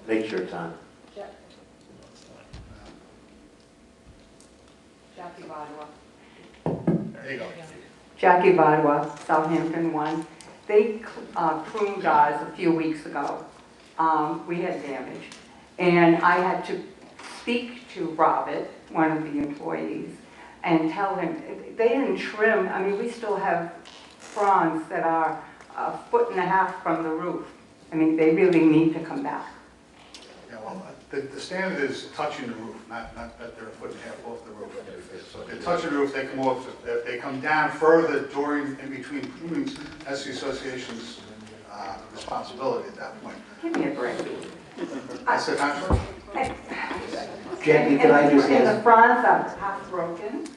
Make sure it's on. Jackie Vadua. There you go. Jackie Vadua, Southampton 1. They pruned ours a few weeks ago. We had damage. And I had to speak to Robert, one of the employees, and tell him, they didn't trim, I mean, we still have fronds that are 1.5 feet from the roof. I mean, they really need to come back. Yeah, well, the standard is touching the roof, not that they're 1.5 feet off the roof. So if they touch the roof, they come off. If they come down further in between prunings, that's the association's responsibility at that point. Give me a break. That's the contract. Jackie, could I just And the ask? fronds are half broken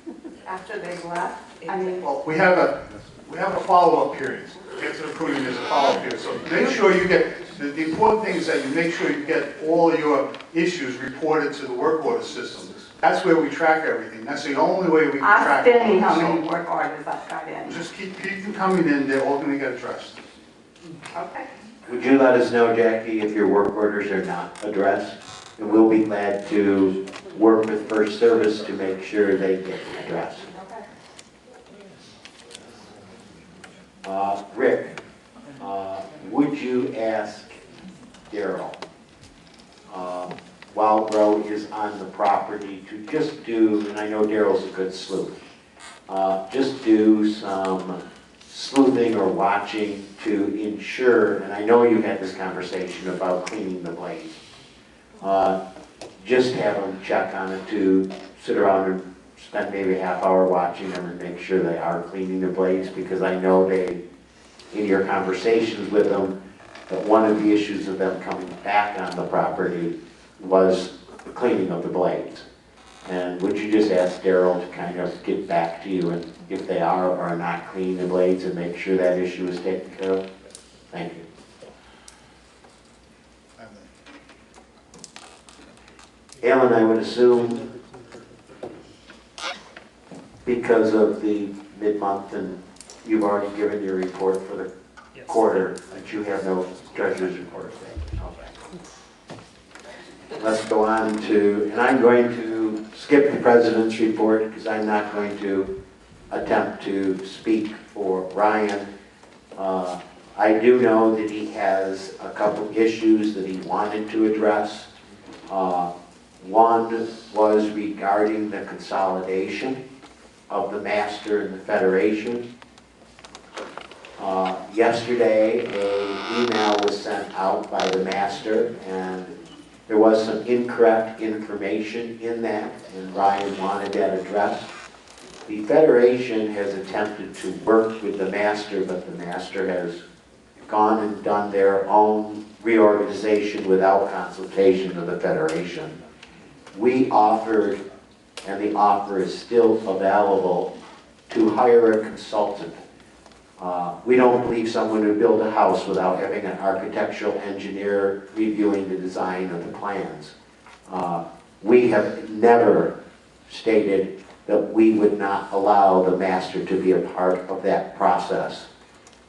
after they've left. I mean, Well, we have a follow-up period. To get to the pruning, there's a follow-up period. So make sure you get, the important thing is that you make sure you get all of your issues reported to the work order system. That's where we track everything. That's the only way we can I'm track spending how So many work orders I've got in. just keep them coming in, they're all gonna get addressed. Okay. Would you let us know, Jackie, if your work orders are not addressed? And we'll be glad to work with First Service to make sure they get addressed. Rick, would you ask Daryl, while Roe is on the property, to just do, and I know Daryl's a good sleuth, just do some sleuthing or watching to ensure, and I know you had this conversation about cleaning the blades, just have them check on it, to sit around and spend maybe a half hour watching them and make sure they are cleaning the blades, because I know they, in your conversations with them, that one of the issues of them coming back on the property was the cleaning of the blades. And would you just ask Daryl to kind of get back to you, and if they are or are not cleaning the blades, and make sure that issue is taken care of? Thank you. Alan, I would assume, because of the mid-month and you've already given your report for the quarter, that you have no treasurer's report. Okay. Let's go on to, and I'm going to skip the president's report because I'm not going to attempt to speak for Ryan. I do know that he has a couple issues that he wanted to address. One was regarding the consolidation of the master and the federation. Yesterday, an email was sent out by the master, and there was some incorrect information in that, and Ryan wanted that addressed. The federation has attempted to work with the master, but the master has gone and done their own reorganization without consultation of the federation. We offered, and the offer is still available, to hire a consultant. We don't believe someone would build a house without having an architectural engineer reviewing the design of the plans. We have never stated that we would not allow the master to be a part of that process.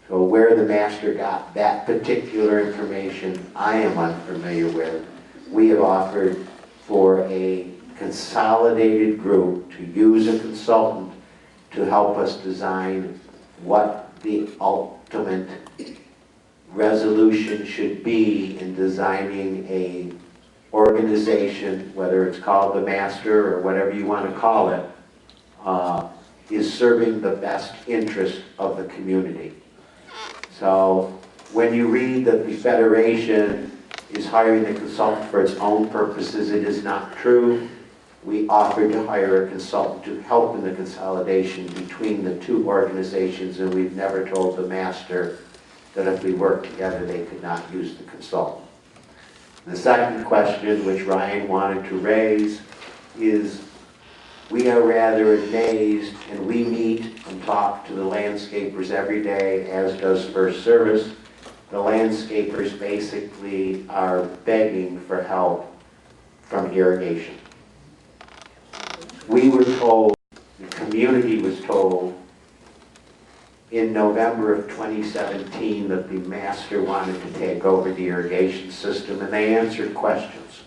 So where the master got that particular information, I am unfamiliar with. We have offered for a consolidated group to use a consultant to help us design what the ultimate resolution should be in designing a organization, whether it's called the master or whatever you want to call it, is serving the best interest of the community. So when you read that the Federation is hiring a consultant for its own purposes, it is not true. We offered to hire a consultant to help in the consolidation between the two organizations, and we've never told the master that if we work together, they could not use the consultant. The second question, which Ryan wanted to raise, is we are rather amazed, and we meet and talk to the landscapers every day, as does First Service. The landscapers basically are begging for help from irrigation. We were told, the community was told, in November of 2017 that the master wanted to take over the irrigation system, and they answered questions.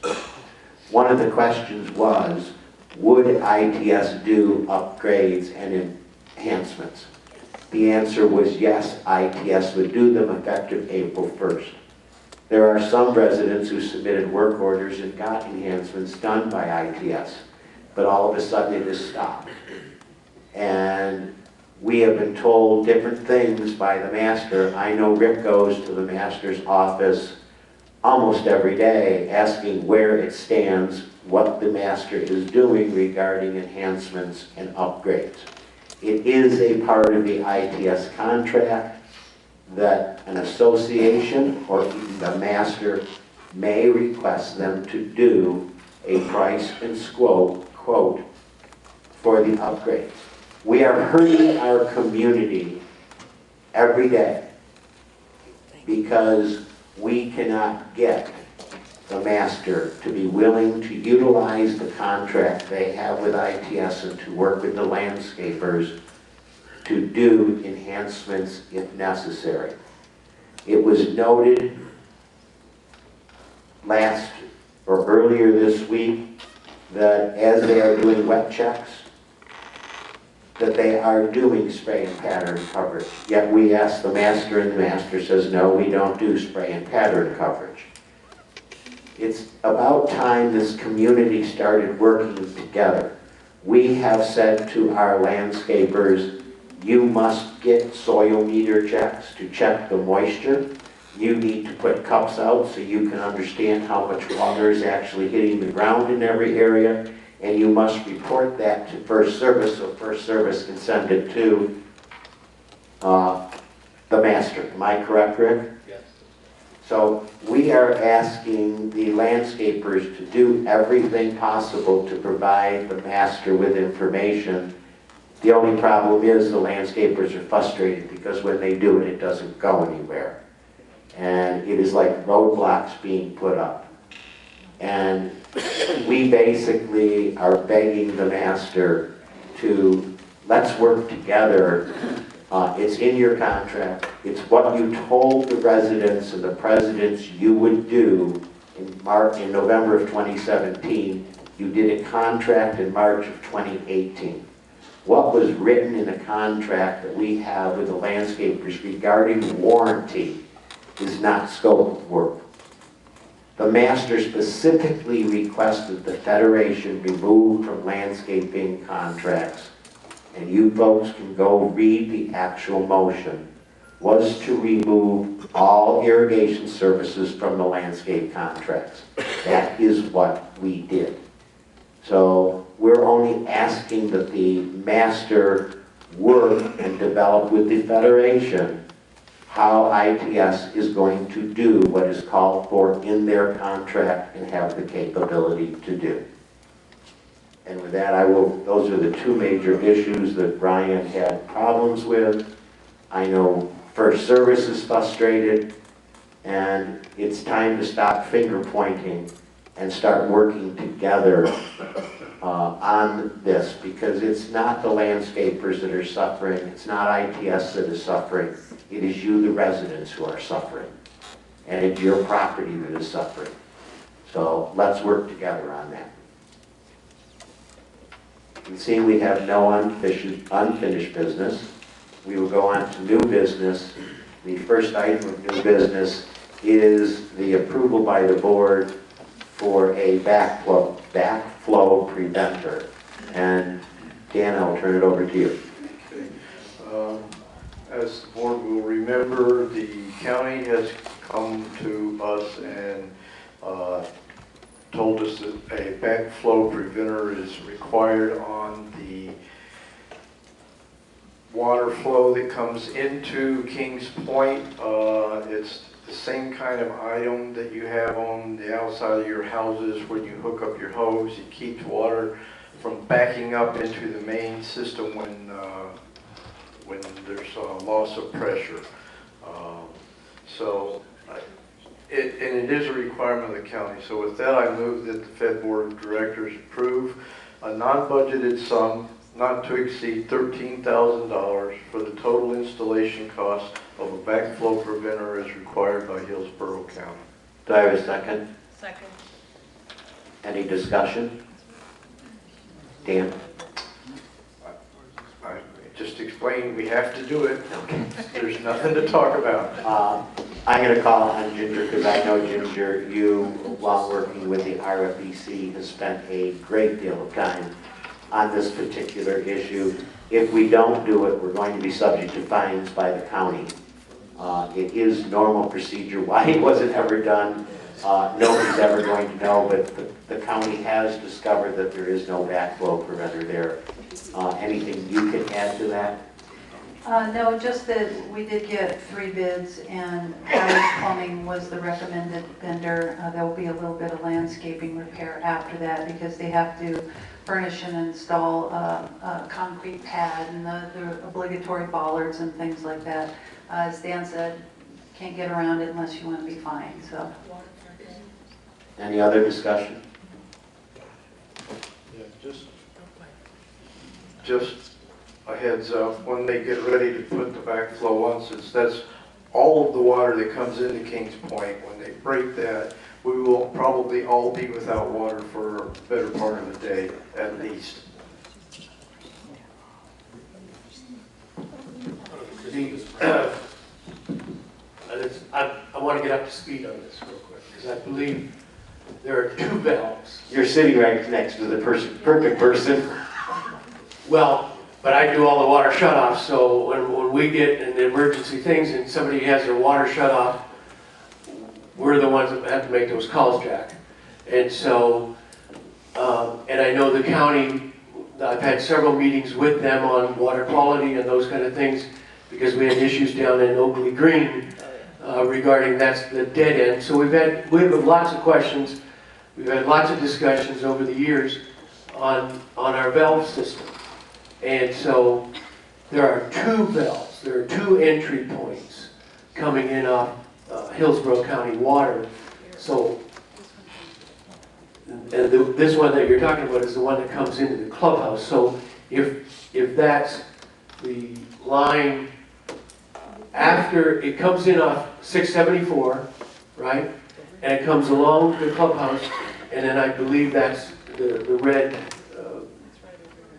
One of the questions was, would ITS do upgrades and enhancements? The answer was yes, ITS would do them effective April 1st. There are some residents who submitted work orders and got enhancements done by ITS, but all of a sudden it has stopped. And we have been told different things by the master. I know Rick goes to the master's office almost every day asking where it stands, what the master is doing regarding enhancements and upgrades. It is a part of the ITS contract that an association or even the master may request them to do a price and quote for the upgrades. We are hurting our community every day because we cannot get the master to be willing to utilize the contract they have with ITS and to work with the landscapers to do enhancements if necessary. It was noted last or earlier this week that as they are doing wet checks, that they are doing spray and pattern coverage. Yet we ask the master, and the master says, no, we don't do spray and pattern coverage. It's about time this community started working together. We have said to our landscapers, you must get soil meter checks to check the moisture. You need to put cups out so you can understand how much water is actually hitting the ground in every area. And you must report that to First Service so First Service can send it to the master. Am I correct, Rick? Yes. So we are asking the landscapers to do everything possible to provide the master with information. The only problem is the landscapers are frustrated because when they do it, it doesn't go anywhere. And it is like roadblocks being put up. And we basically are begging the master to, let's work together. It's in your contract. It's what you told the residents and the presidents you would do in November of 2017. You did a contract in March of 2018. What was written in the contract that we have with the landscapers regarding warranty is not scope of work. The master specifically requested the Federation remove from landscaping contracts, and you folks can go read the actual motion, was to remove all irrigation services from the landscape contracts. That is what we did. So we're only asking that the master work and develop with the Federation how ITS is going to do what is called for in their contract and have the capability to do. And with that, those are the two major issues that Brian had problems with. I know First Service is frustrated, and it's time to stop finger pointing and start working together on this, because it's not the landscapers that are suffering, it's not ITS that is suffering, it is you, the residents, who are suffering, and it's your property that is suffering. So let's work together on that. You can see we have no unfinished business. We will go on to new business. The first item of new business is the approval by the board for a backflow preventer. And Dan, I'll turn it over to you. Okay. As the board will remember, the county has come to us and told us that a backflow preventer is required on the water flow that comes into Kings Point. It's the same kind of item that you have on the outside of your houses when you hook up your hose. It keeps water from backing up into the main system when there's a loss of pressure. And it is a requirement of the county. So with that, I move that the Fed Board of Directors approve a non-budgeted sum not to exceed $13,000 for the total installation cost of a backflow preventer as required by Hillsborough County. Do I have a second? Second. Any discussion? Dan? I just explained we have to do it. Okay. There's nothing to talk about. I'm going to call on Ginger because I know, Ginger, you, while working with the RFEC, has spent a great deal of time on this particular issue. If we don't do it, we're going to be subject to fines by the county. It is normal procedure. Why it wasn't ever done, nobody's ever going to know, but the county has discovered that there is no backflow preventer there. Anything you can add to that? No, just that we did get 3 bids, and Howard Plumbing was the recommended vendor. There will be a little bit of landscaping repair after that because they have to furnish and install a concrete pad and the obligatory bollards and things like that. As Dan said, can't get around it unless you want to be fined. So. Any other discussion? Yeah, just a heads up, when they get ready to put the backflow on, since that's all of the water that comes into Kings Point, when they break that, we will probably all be without water for a better part of the day, at least. I want to get up to speed on this real quick, because I believe there are 2 valves. You're sitting right next to the perfect person. Well, but I do all the water shutoffs, so when we get in the emergency things and somebody has their water shut off, we're the ones that have to make those calls, Jack. And so, and I know the county, I've had several meetings with them on water quality and those kind of things, because we had issues down in Oakley Green regarding that's the dead end. So we have lots of questions. We've had lots of discussions over the years on our valve system. And so there are 2 valves, there are 2 entry points coming in off Hillsborough County water. So this one that you're talking about is the one that comes into the clubhouse. So if that's the line after it comes in off 674, right? And it comes along the clubhouse, and then I believe that's the red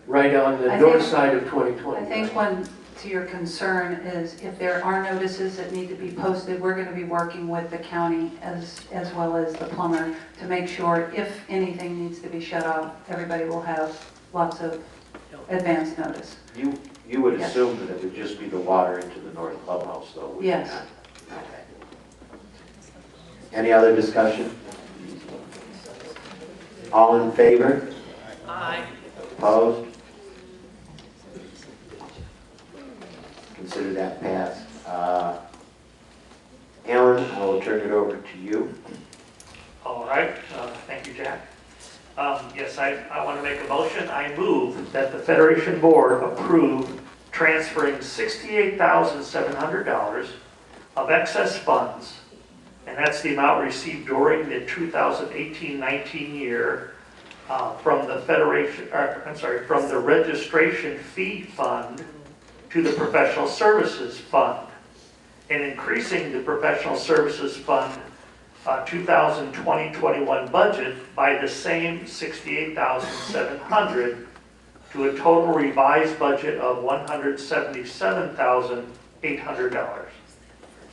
right on the north side of 2020. I think one to your concern is if there are notices that need to be posted, we're going to be working with the county as well as the plumber to make sure if anything needs to be shut off, everybody will have lots of advance notice. You would assume that it would just be the water into the north clubhouse, though? Would Yes. You not? Okay. Any other discussion? All in favor? Aye. Opposed? Consider that passed. Alan, I will turn it over to you. All right, thank you, Jack. Yes, I want to make a motion. I move that the Federation Board approve transferring $68,700 of excess funds, and that's the amount received during the 2018-19 year from the from the registration fee fund to the professional services fund, and increasing the professional services fund 2020-21 budget by the same $68,700 to a total revised budget of $177,800.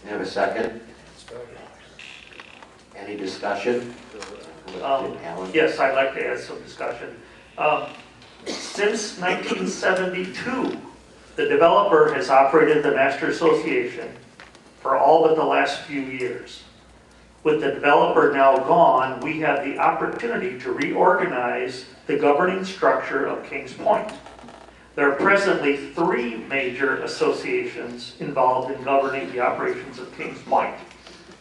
Have a second? Any discussion? Alan? Yes, I'd like to add some discussion. Since 1972, The developer has operated the Master Association for all but the last few years. With the developer now gone, we have the opportunity to reorganize the governing structure of Kings Point. There are presently 3 major associations involved in governing the operations of Kings Point: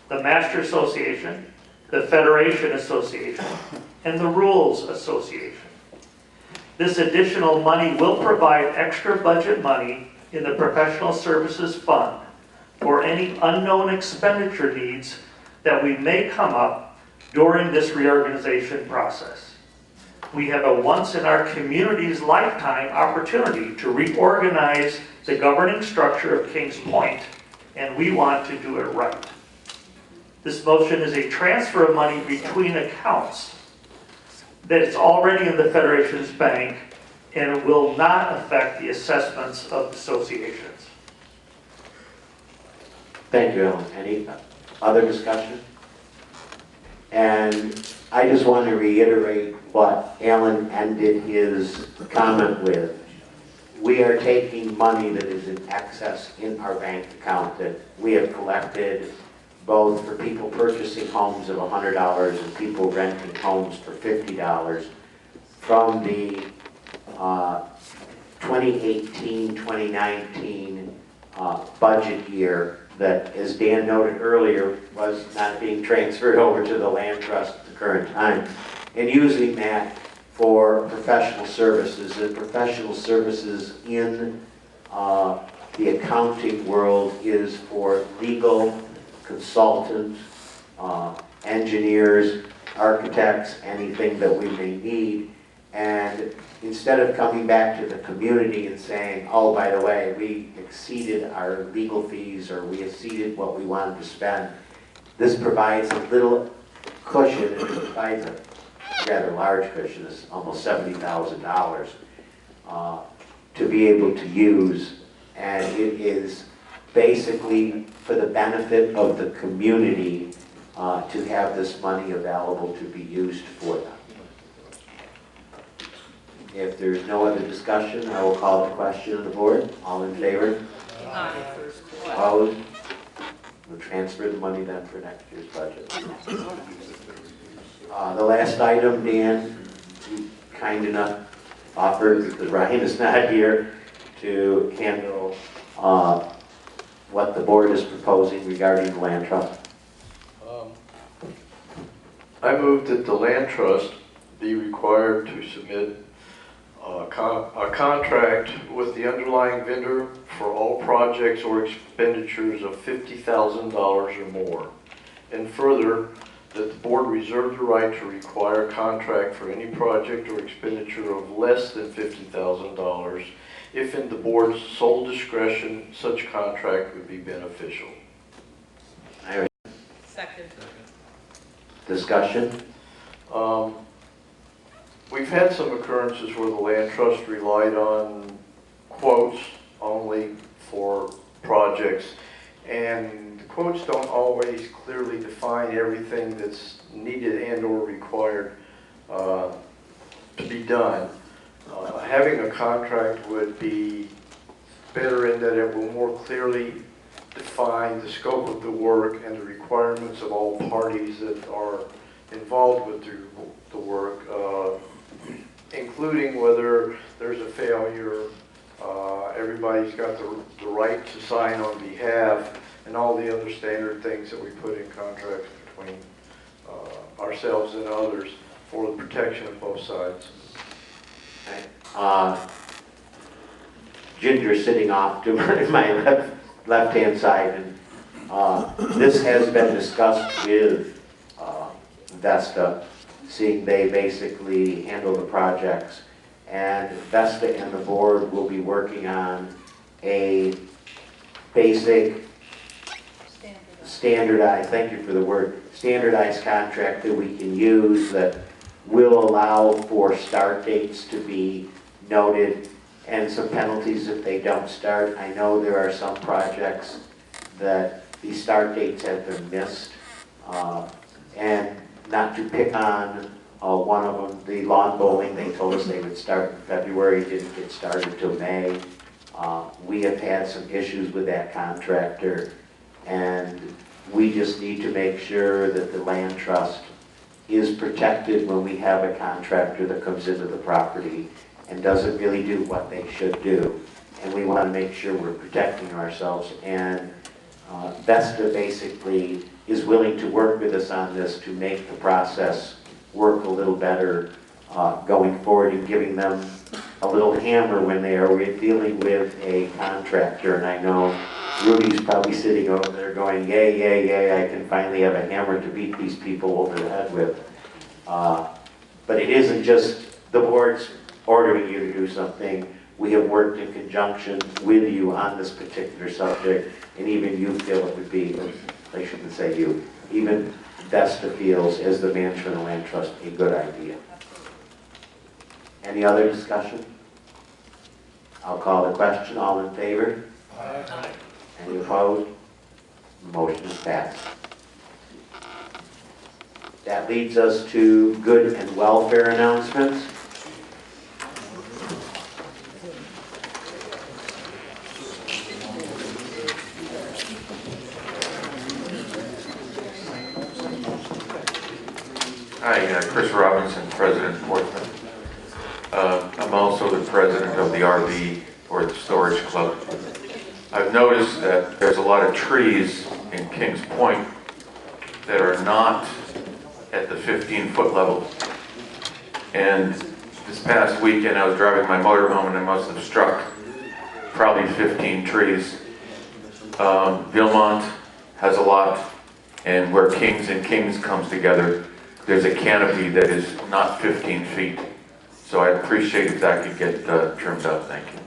the Master Association, the Federation Association, and the Rules Association. This additional money will provide extra budget money in the Professional Services Fund for any unknown expenditure needs that we may come up during this reorganization process. We have a once in our community's lifetime opportunity to reorganize the governing structure of Kings Point, and we want to do it right. This motion is a transfer of money between accounts that is already in the Federation's bank, and it will not affect the assessments of associations. Thank you, Alan. Any other discussion? And I just want to reiterate what Alan ended his comment with. We are taking money that is in excess in our bank account that we have collected both for people purchasing homes of $100 and people renting homes for $50 from the 2018-2019 budget year that, as Dan noted earlier, was not being transferred over to the land trust at the current time, and using that for professional services. And professional services in the accounting world is for legal, consultants, engineers, architects, anything that we may need. And instead of coming back to the community and saying, oh, by the way, we exceeded our legal fees or we exceeded what we wanted to spend, this provides a little cushion, and it provides a rather large cushion, it's almost $70,000 to be able to use. And it is basically for the benefit of the community to have this money available to be used for them. If there's no other discussion, I will call the question of the board. All in favor? Aye. Opposed? We'll transfer the money then for next year's budget. The last item, Dan, you kind enough offered, because Ryan is not here, to handle what the board is proposing regarding the land trust. I move that the land trust be required to submit a contract with the underlying vendor for all projects or expenditures of $50,000 or more. And further, that the board reserve the right to require a contract for any project or expenditure of less than $50,000 if in the board's sole discretion such contract would be beneficial. Second. Discussion? We've had some occurrences where the land trust relied on quotes only for projects, and the quotes don't always clearly define everything that's needed and or required to be done. Having a contract would be better in that it will more clearly define the scope of the work and the requirements of all parties that are involved with the work, including whether there's a failure, everybody's got the right to sign on behalf, and all the other standard things that we put in contracts between ourselves and others for the protection of both sides. Ginger sitting off to my left-hand side, and this has been discussed with Vesta, seeing they basically handle the projects, and Vesta and the board will be working on a basic standardized, thank you for the word, standardized contract that we can use that will allow for start dates to be noted and some penalties if they don't start. I know there are some projects that the start dates have been missed, and not to pick on one of them, the lawn bowling, they told us they would start in February, didn't get started till May. We have had some issues with that contractor, and we just need to make sure that the land trust is protected when we have a contractor that comes into the property and doesn't really do what they should do. And we want to make sure we're protecting ourselves. And Vesta basically is willing to work with us on this to make the process work a little better going forward, and giving them a little hammer when they are dealing with a contractor. And I know Rudy's probably sitting over there going, yay, yay, yay, I can finally have a hammer to beat these people over the head with. But it isn't just the board's ordering you to do something. We have worked in conjunction with you on this particular subject, and even you feel it would be, I shouldn't say you, even Vesta feels, as the manager of the land trust, a good idea. Any other discussion? I'll call the question. All in favor? Aye. Any opposed? Motion is passed. That leads us to good and welfare announcements. Hi, Chris Robinson, President of Portsmouth. I'm also the president of the RV, or the Storage Club. I've noticed that there's a lot of trees in Kings Point that are not at the 15-foot level. And this past weekend I was driving my motorhome and I must have struck probably 15 trees. Vilmont has a lot, and where Kings and Kings comes together, there's a canopy that is not 15 feet. So I'd appreciate if that could get trimmed up. Thank you.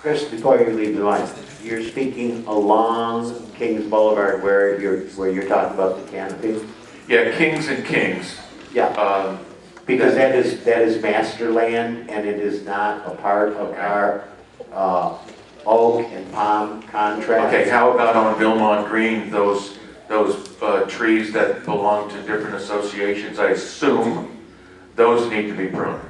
Chris, before you leave the line, you're speaking along Kings Boulevard where you're talking about the canopy? Yeah, Kings and Kings. Yeah. Because that is master land, and it is not a part of our oak and palm contract. Okay, how about on Vilmont Green, those trees that belong to different associations? I assume those need to be pruned,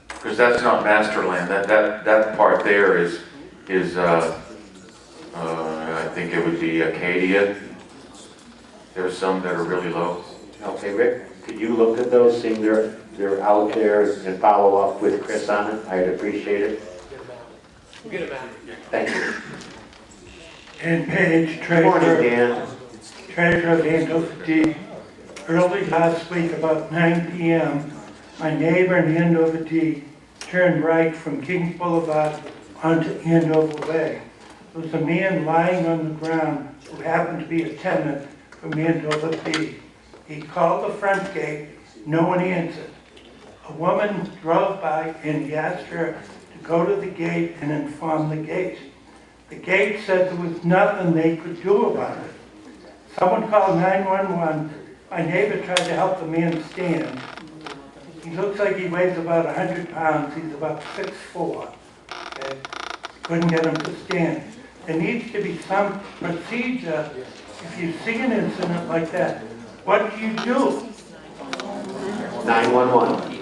because that's not master land. That part there is I think it would be Acadia. There's some that are really low. Okay, Rick, could you look at those, seeing they're out there, and follow up with Chris on it? I'd appreciate it. Get it back. Thank you. Dan Page, Good morning, Dan. treasurer of Andover D. Early last week, about 9 p.m., my neighbor in Andover D turned right from Kings Boulevard onto Andover Way. There was a man lying on the ground who happened to be a tenant from Andover D. He called the front gate, no one answered. A woman drove by and he asked her to go to the gate and inform the gate. The gate said there was nothing they could do about it. Someone called 911. My neighbor tried to help the man stand. He looks like he weighs about 100 pounds. He's about 6'4". Okay? Couldn't get him to stand. There needs to be some procedure. If you see an incident like that, what do you do? 911.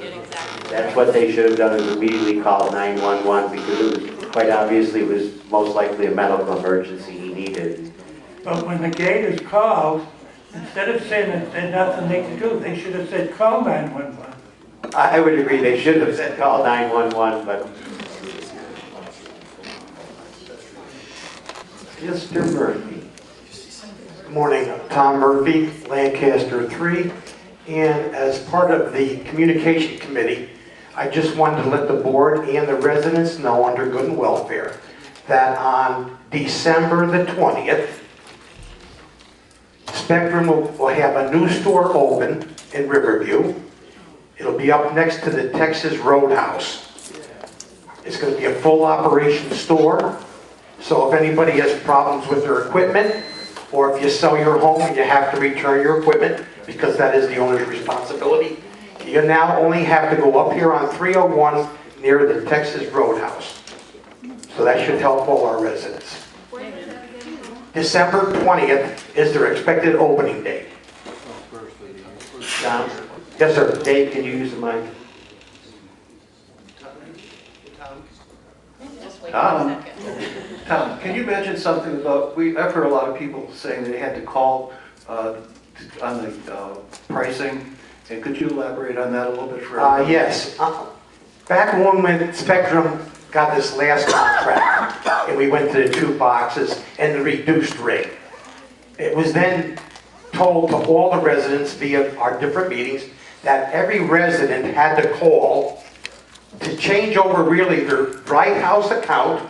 That's what they should have done, is immediately call 911, because it was quite obviously it was most likely a medical emergency he needed. But when the gate is called, instead of saying that there's nothing they can do, they should have said call 911. I would agree, they should have said call 911, but... Mr. Murphy. Good morning, Tom Murphy, Lancaster 3. And as part of the communication committee, I just wanted to let the board and the residents know under Good and Welfare that on December the 20th, Spectrum will have a new store open in Riverview. It'll be up next to the Texas Roadhouse. It's going to be a full operation store. So if anybody has problems with their equipment, or if you sell your home and you have to return your equipment, because that is the owner's responsibility, you now only have to go up here on 301 near the Texas Roadhouse. So that should help all our residents. December 20th is their expected opening date. John? Yes, sir. Dave, can you use the mic? Tom, can you mention something about, I've heard a lot of people saying they had to call on the pricing, and could you elaborate on that a little bit further? Yes. Back when Spectrum got this last contract, and we went to the 2 boxes and the reduced rate, it was then told to all the residents via our different meetings that every resident had to call to change over really their Bright House account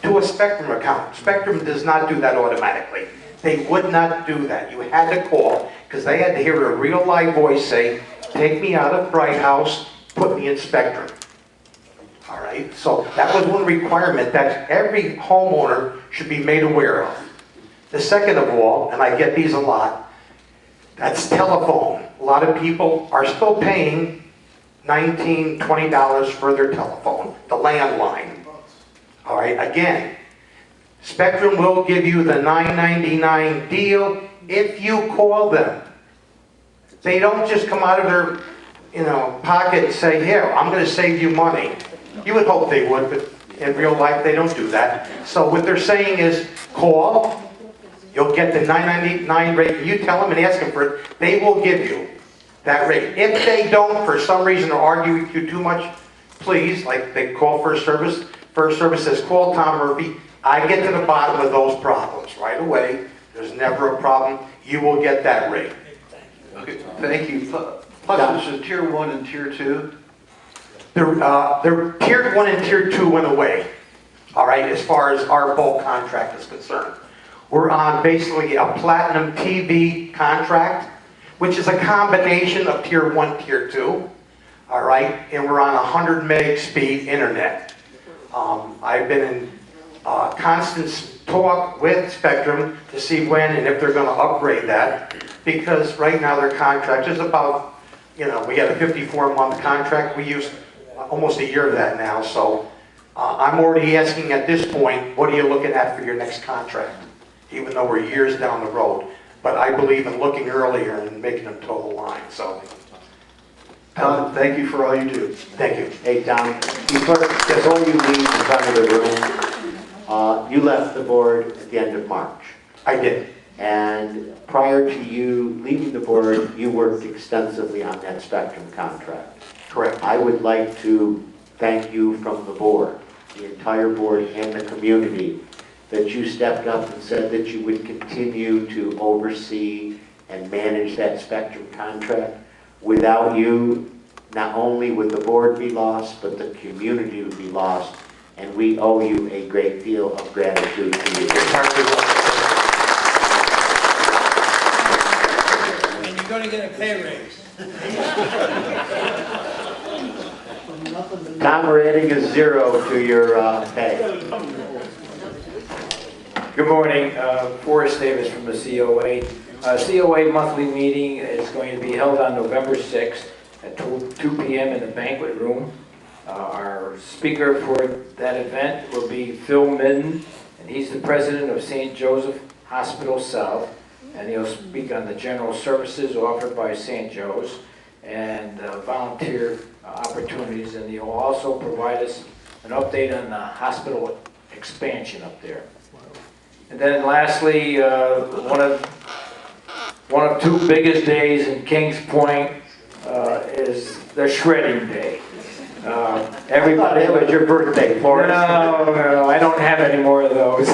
to a Spectrum account. Spectrum does not do that automatically. They would not do that. You had to call because they had to hear a real live voice say, take me out of Bright House, put me in Spectrum. All right, so that was one requirement that every homeowner should be made aware of. The second of all, and I get these a lot, that's telephone. A lot of people are still paying $19, $20 for their telephone, the landline. All right, again, Spectrum will give you the $9.99 deal if you call them. They don't just come out of their pocket and say, here, I'm going to save you money. You would hope they would, but in real life, they don't do that. So what they're saying is, call, you'll get the $9.99 rate. You tell them and ask them for it. They will give you that rate. If they don't, for some reason, or argue with you too much, please, like they call First Service. First Service says, call Tom Murphy. I get to the bottom of those problems right away. There's never a problem. You will get that rate. Okay, thank you. Plus, there's a tier 1 and tier 2. Their tier 1 and tier 2 went away, all right, as far as our bulk contract is concerned. We're on basically a platinum TV contract, which is a combination of tier 1, tier 2, all right, and we're on 100 meg speed internet. I've been in constant talk with Spectrum to see when and if they're going to upgrade that, because right now their contract is about, we got a 54-month contract. We use almost a year of that now, so I'm already asking at this point, what are you looking at for your next contract? Even though we're years down the road. But I believe in looking earlier and making them toe the line, so. Tom, thank you for all you do. Thank you. Hey, Tom, before you leave in front of the room, you left the board at the end of March. I did. And prior to you leaving the board, you worked extensively on that Spectrum contract. Correct. I would like to thank you from the board, the entire board and the community, that you stepped up and said that you would continue to oversee and manage that Spectrum contract. Without you, not only would the board be lost, but the community would be lost, and we owe you a great deal of gratitude to you. And you're gonna get a pay raise. Tom, we're adding a 0 to your pay. Good morning, Forrest Davis from the COA. COA monthly meeting is going to be held on November 6th at 2 p.m. in the banquet room. Our speaker for that event will be Phil Midden, and he's the president of St. Joseph Hospital South, and he'll speak on the general services offered by St. Joe's and volunteer opportunities, and he'll also provide us an update on the hospital expansion up there. And then lastly, one of 2 biggest days in Kings Point is the shredding day. Everybody, it was your birthday, Forrest. No, I don't have any more of those.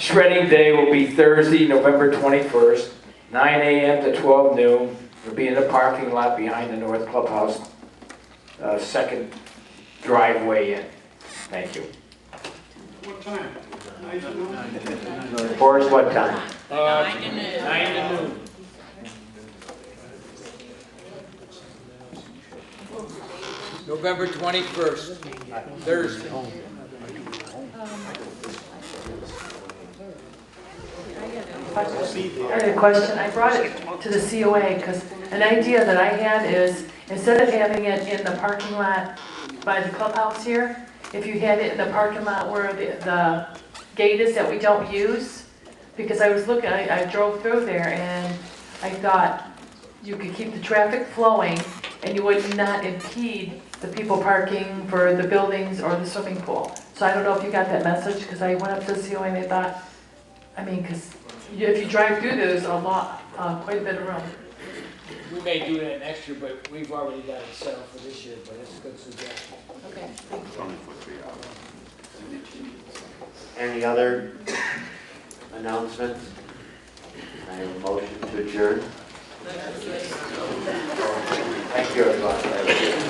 Shredding day will be Thursday, November 21st, 9 a.m. to 12 noon. It'll be in the parking lot behind the North Clubhouse, second driveway in. Thank you. What time? Forrest, what time? 9 to noon. November 21st, Thursday. I had a question. I brought it to the COA because an idea that I had is instead of having it in the parking lot by the clubhouse here, if you had it in the parking lot where the gate is that we don't use, because I was looking, I drove through there and I thought you could keep the traffic flowing and you would not impede the people parking for the buildings or the swimming pool. So I don't know if you got that message, because I went up to the COA and I thought, I mean, because if you drive through, there's a lot, quite a bit of room. We may do that next year, but we've already got it set up for this year, but it's a good suggestion. Okay. Any other announcements? I have a motion to adjourn. Thank you, everyone.